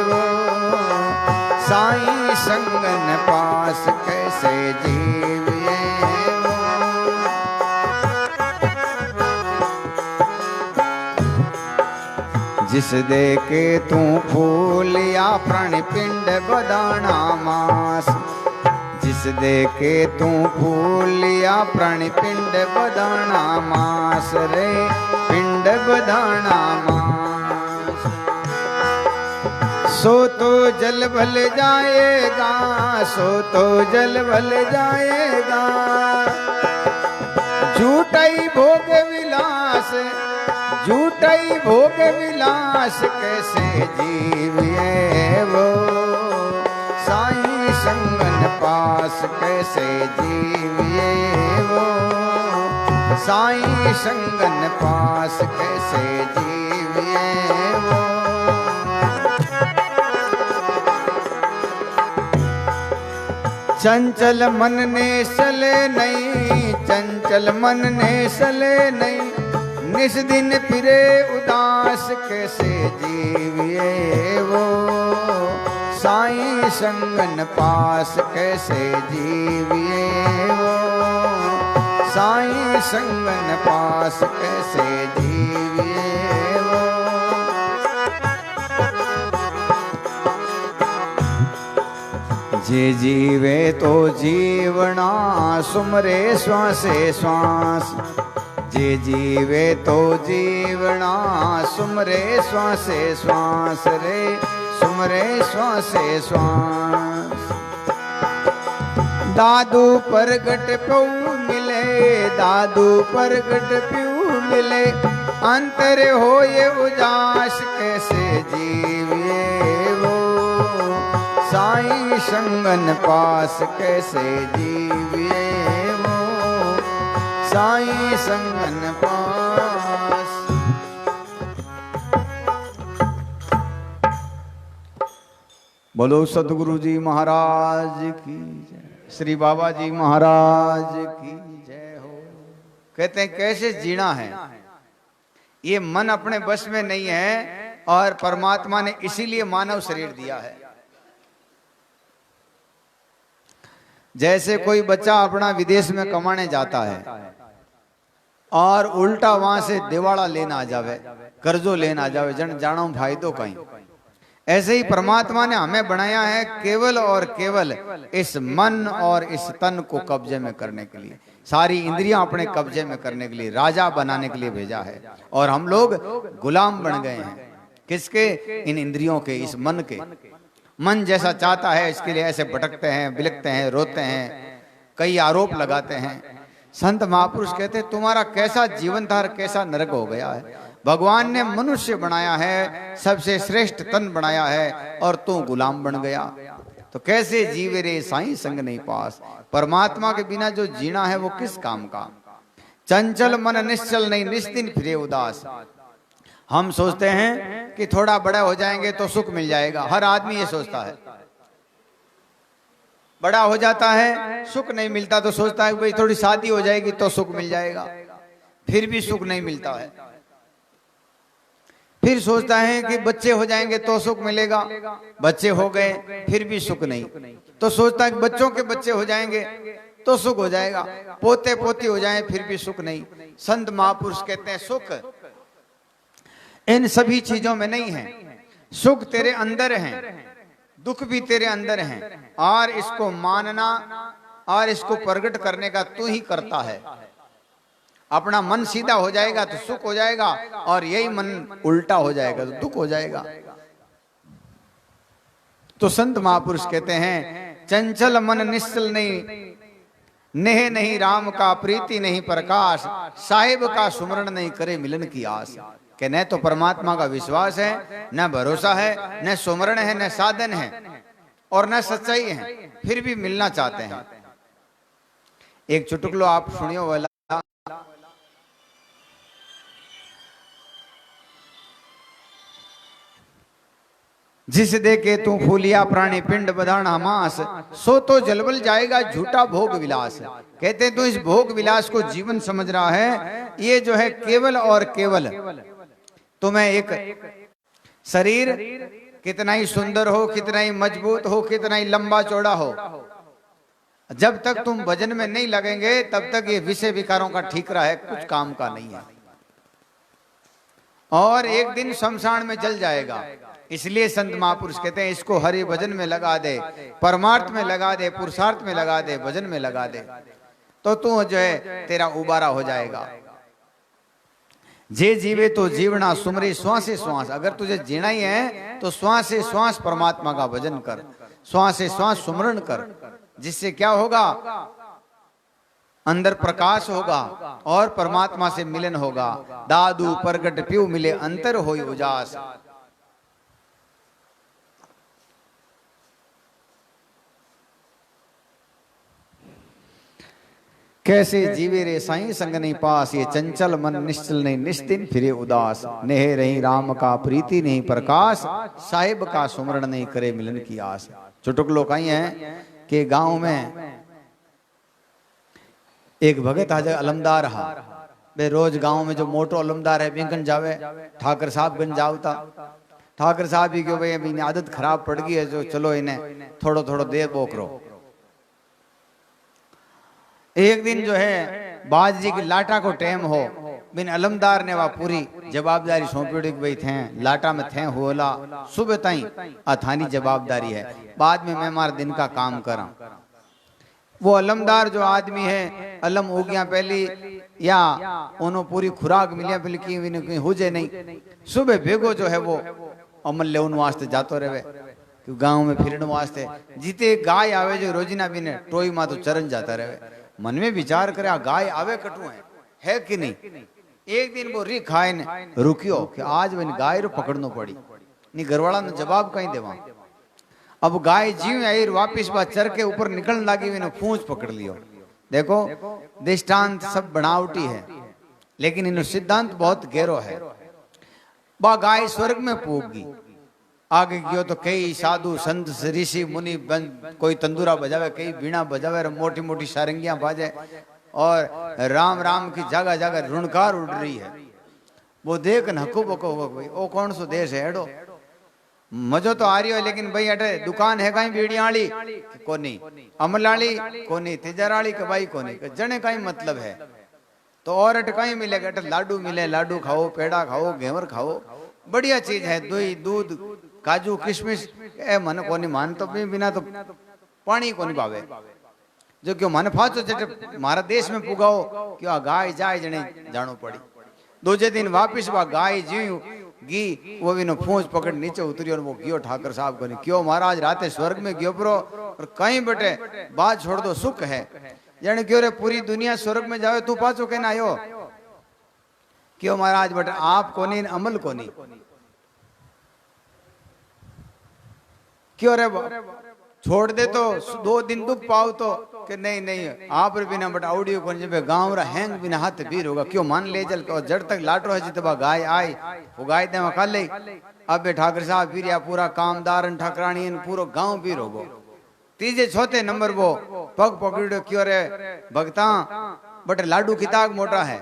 वो, साईं संगन पास कैसे जीविए वो। जिस दे के तू फूल या प्राण पिंड बदाना मास, जिस दे के तू फूल या प्राणी पिंड बदाना मास रे, पिंड बदाना मास। सो तो जल भल जाएगा, सो तो जल भल जाएगा, झूठाई भोग विलास, झूठाई भोग विलास कैसे जीविए वो, साईं संगन पास कैसे जीविए वो, साईं संगन पास कैसे जीविए वो। चंचल मन ने सले नहीं, चंचल मन ने सले नहीं, निस दिन फिरे उदास कैसे जीविए वो, साईं संगन पास कैसे जीविए वो, साईं संगन पास कैसे जीविए वो। जे जीवे तो जीवना सुमरे श्वासे श्वास, जे जीवे तो जीवना सुमरे श्वासे श्वास रे, सुमरे श्वासे श्वास। दादू प्रगट प्यू मिले, दादू प्रगट प्यू मिले, अंतर हो ये उजास कैसे जीविए वो, साईं संगन पास कैसे जीविए वो, साईं संगन पास। बोलो सतगुरु जी महाराज की जय, श्री बाबा जी महाराज की जय हो। कहते हैं कैसे जीना है, ये मन अपने बस में नहीं है और परमात्मा ने इसीलिए मानव शरीर दिया है। जैसे कोई बच्चा अपना विदेश में कमाने जाता है और उल्टा वहां से दिवाड़ा लेना आ जावे, कर्जो लेना आ जावे, जन जानो फायदो कहीं। ऐसे ही परमात्मा ने हमें बनाया है केवल और केवल इस मन और इस तन को कब्जे में करने के लिए, सारी इंद्रियां अपने कब्जे में करने के लिए, राजा बनाने के लिए भेजा है। और हम लोग गुलाम बन गए हैं किसके? इन इंद्रियों के, इस मन के। मन जैसा चाहता है इसके लिए ऐसे भटकते हैं, बिलखते हैं, रोते हैं, कई आरोप लगाते हैं। संत महापुरुष कहते हैं तुम्हारा कैसा जीवन था, कैसा नरक हो गया है। भगवान ने मनुष्य बनाया है, सबसे श्रेष्ठ तन बनाया है और तू गुलाम बन गया। तो कैसे जीवे रे साईं संग नहीं पास। परमात्मा के बिना जो जीना है वो किस काम का। चंचल मन निश्चल नहीं, निस्दिन फिरे उदास। हम सोचते हैं कि थोड़ा बड़ा हो जाएंगे तो सुख मिल जाएगा, हर आदमी ये सोचता है। बड़ा हो जाता है सुख नहीं मिलता तो सोचता है भाई थोड़ी शादी हो जाएगी तो सुख मिल जाएगा, फिर भी सुख नहीं मिलता है। फिर सोचता है कि बच्चे हो जाएंगे तो सुख मिलेगा, बच्चे हो गए फिर भी सुख नहीं। तो सोचता है कि बच्चों के बच्चे हो जाएंगे तो सुख हो जाएगा, पोते पोती हो जाएं फिर भी सुख नहीं। संत महापुरुष कहते हैं सुख इन सभी चीजों में नहीं है। सुख तेरे अंदर है, दुख भी तेरे अंदर है, और इसको मानना और इसको प्रकट करने का तू ही करता है। अपना मन सीधा हो जाएगा तो सुख हो जाएगा, और यही मन उल्टा हो जाएगा तो दुख हो जाएगा। तो संत महापुरुष कहते हैं, चंचल मन निश्चल नहीं, नेह नहीं राम का, प्रीति नहीं प्रकाश, साहिब का सुमरण नहीं, करे मिलन की आस। कि न तो परमात्मा का विश्वास है, न भरोसा है, न सुमरण है, न साधन है, और न सच्चाई है, फिर भी मिलना चाहते हैं। एक चुटकुलो आप सुनियो वाला। जिस देखे तू फूलिया प्राणी पिंड बधाना मास, सो तो जलबल जाएगा झूठा भोग विलास। कहते हैं तू इस भोग विलास को जीवन समझ रहा है, ये जो है केवल और केवल तुम्हें एक शरीर कितना ही सुंदर हो, कितना ही मजबूत हो, कितना ही लंबा चौड़ा हो, जब तक तुम भजन में नहीं लगेंगे तब तक ये विषय विकारों का ठीकरा है, कुछ काम का नहीं है, और एक दिन शमशान में जल जाएगा। इसलिए संत महापुरुष कहते हैं इसको हरि भजन में लगा दे, परमार्थ में लगा दे, पुरुषार्थ में लगा दे, भजन में लगा दे, तो तू जो है तेरा उबारा हो जाएगा। जे जीवे तो जीवना सुमरे श्वासे श्वास। अगर तुझे जीना ही है तो श्वास से श्वास परमात्मा का भजन कर, श्वास से श्वास सुमरण कर, जिससे क्या होगा, अंदर प्रकाश होगा और परमात्मा से मिलन होगा। दादू प्रगट प्यू मिले अंतर होई उजास। कैसे जीवे रे साईं संग नहीं पास, ये चंचल मन निश्चल नहीं निश्चिन फिरे उदास। नेह रही राम का, प्रीति नहीं प्रकाश, साहिब का सुमरण नहीं, करे मिलन की आस। चुटकुलो कहीं है कि गांव में एक भगत आज अलमदार हा, बे रोज गांव में जो मोटो अलमदार है बिंकन जावे, ठाकर साहब गंज जावता। ठाकर साहब ही क्यों भाई अभी आदत खराब पड़ गई है, जो चलो इन्हें थोड़ो थोड़ो देर बोकरो। एक दिन जो है बाज जी की लाटा को टाइम हो, बिन अलमदार ने वह पूरी जवाबदारी सौंपी भाई थे लाटा में थे होला सुबह ताई अथानी जवाबदारी है, बाद में मैं हमारे दिन का काम करा। वो अलमदार जो आदमी है, अलम हो गया पहली या उन्होंने पूरी खुराक मिलिया पहले की हुजे नहीं, सुबह भेगो जो है वो अमल ले उन वास्ते जातो रहे, क्यों गांव में फिरन वास्ते। जीते गाय आवे जो रोजीना भी ने टोई मा तो चरण जाता रहे। मन में विचार करे गाय आवे कटू है कि नहीं। एक दिन वो री खाए ने रुकियो कि आज मैंने गाय रो पकड़नो पड़ी, नहीं घरवाला ने जवाब कहीं देवा। अब गाय जीव आई वापिस बा चर के ऊपर निकलने लगी, मैंने पूंछ पकड़ लियो। देखो दृष्टांत सब बनावटी है, लेकिन इन सिद्धांत बहुत गहरो है। बा गाय स्वर्ग में पूगी, आगे गयो तो कई साधु संत ऋषि मुनि कोई तंदूरा बजावे, कई बीणा बजावे, मोटी मोटी सारंगियां बाजे, और राम राम की जगह जगह रुणकार उड़ रही है। वो देख न हकू बको भाई ओ कौन सो देश है एडो, मजो तो आ रही है, लेकिन भाई अटे दुकान है कहीं बीड़ियाली कोनी, अमलाली कोनी, तिजराली के भाई कोनी, जने कहीं मतलब है तो और अट कहीं मिलेगा, अटे लाडू मिले, लाडू खाओ, पेड़ा खाओ, घेवर खाओ, बढ़िया चीज है, दही दूध काजू किशमिश। ए मन कोनी मान तो बिना तो पानी कोनी पावे, जो क्यों मन फाचो जटे मारा देश में पुगाओ क्यों गाय जाए जने जानो पड़ी। दूजे दिन वापिस वह गाय जीव गी, वो भी पूंछ पकड़ नीचे उतरी और वो गयो ठाकर साहब को नहीं क्यों महाराज राते स्वर्ग में गयो प्रो, और कहीं बटे बात छोड़ दो सुख है, जाने क्यों रे पूरी दुनिया स्वर्ग में जावे तू पाचो कहना आयो, क्यों महाराज बटे आप को नहीं अमल को नहीं, क्यों रे छोड़ दे तो 2 दिन दुख पाओ तो कि नहीं नहीं आप बिना बट आउडियो को जब गांव रा हैंग बिना हाथ भीर होगा, क्यों मान ले जल और जड़ तक लाटो है जितबा गाय आई वो गाय दे खा ले। अब ठाकर साहब फिर पूरा कामदार ठाकरानी पूरो गांव भीर होगो। तीजे चौथे नंबर वो पग पकड़ो क्यों रे भगता बट लाडू किताब मोटा है,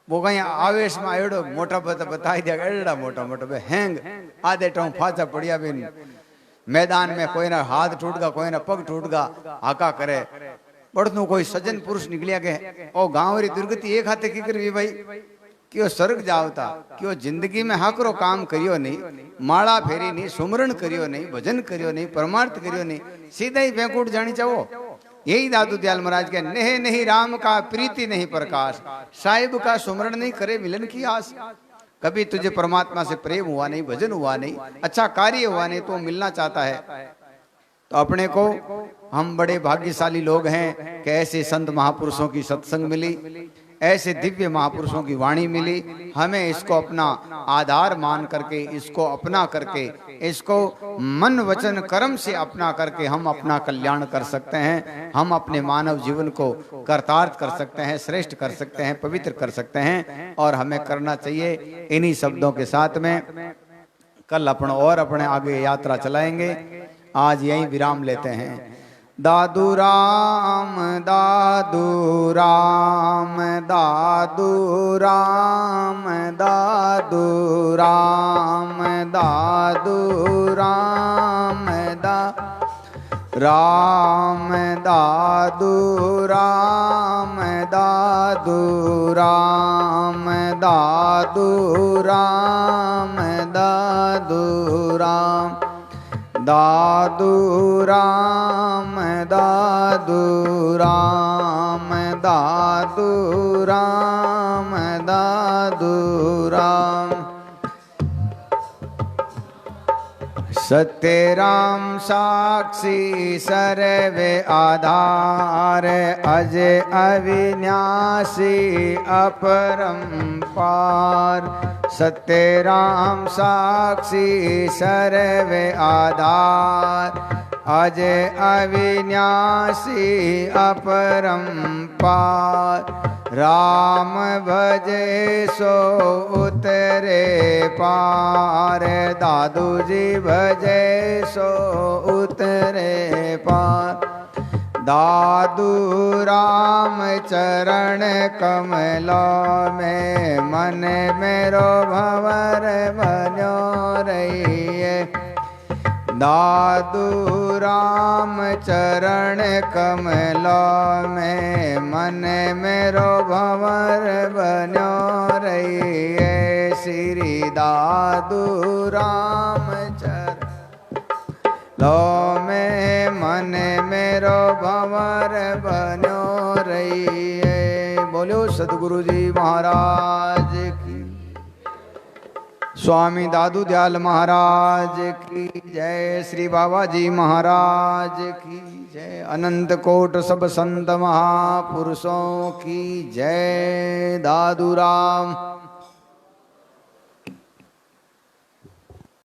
वो कहीं आवेश में एड़ो मोटा बताई दिया एड़ा मोटा मोटा हैंग आधे टों फाचा पड़िया बिन मैदान में, कोई ना हाथ टूट गा, कोई ना पग टूट गा, हाका करे बढ़नु कोई सज्जन पुरुष निकलिया के ओ गांव री दुर्गति एक हाथे की करवी भाई, क्यों स्वर्ग जावता, क्यों जिंदगी में हाकरो काम करियो नहीं, माला फेरी नहीं, सुमरण करियो नहीं, भजन करियो नहीं, परमार्थ करियो नहीं, सीधा ही बैंकुट जानी चाहो। यही दादू दयाल महाराज के नेह नहीं राम का प्रीति नहीं प्रकाश, साहिब का सुमरण नहीं करे मिलन की आस। कभी तुझे परमात्मा से प्रेम हुआ नहीं, भजन हुआ नहीं, अच्छा कार्य हुआ नहीं, तो मिलना चाहता है। तो अपने को हम बड़े भाग्यशाली लोग हैं कि ऐसे संत महापुरुषों की सत्संग मिली, ऐसे दिव्य महापुरुषों की वाणी मिली। हमें इसको अपना आधार मान करके, इसको अपना करके, इसको मन वचन कर्म से अपना करके हम अपना कल्याण कर सकते हैं। हम अपने मानव जीवन को कर्तार्थ कर सकते हैं, श्रेष्ठ कर सकते हैं, पवित्र कर सकते हैं, और हमें करना चाहिए। इन्हीं शब्दों के साथ में कल और अपने आगे यात्रा चलाएंगे। आज यहीं विराम लेते हैं। दादू राम दादू राम दादू राम दादू राम दादू राम राम दादू राम दादू राम दादू राम दादू राम दादू राम दादू राम दादू राम दादू राम। सत्य राम साक्षी सर्वे आधार, अजय अविनाशी अपरंपार। सत्य राम साक्षी सर्वे आधार, अजय अविनाशी अपरंपार। राम भजे सो उतरे पार, दादू जी भजे सो उतरे पार। दादू राम चरण कमलों में, मन मेरो भंवर बन्यो रहिए। दादू राम चरण कमलों में, मन मेरो भंवर बन्यो रहिए। श्री दादू राम चरण लो में, मन मेरो भंवर बन्यो रहिए। बोलो सदगुरु जी महाराज की, स्वामी दादू दयाल महाराज की जय, श्री बाबा जी महाराज की जय, अनंत कोट सब संत महापुरुषों की जय। दादू राम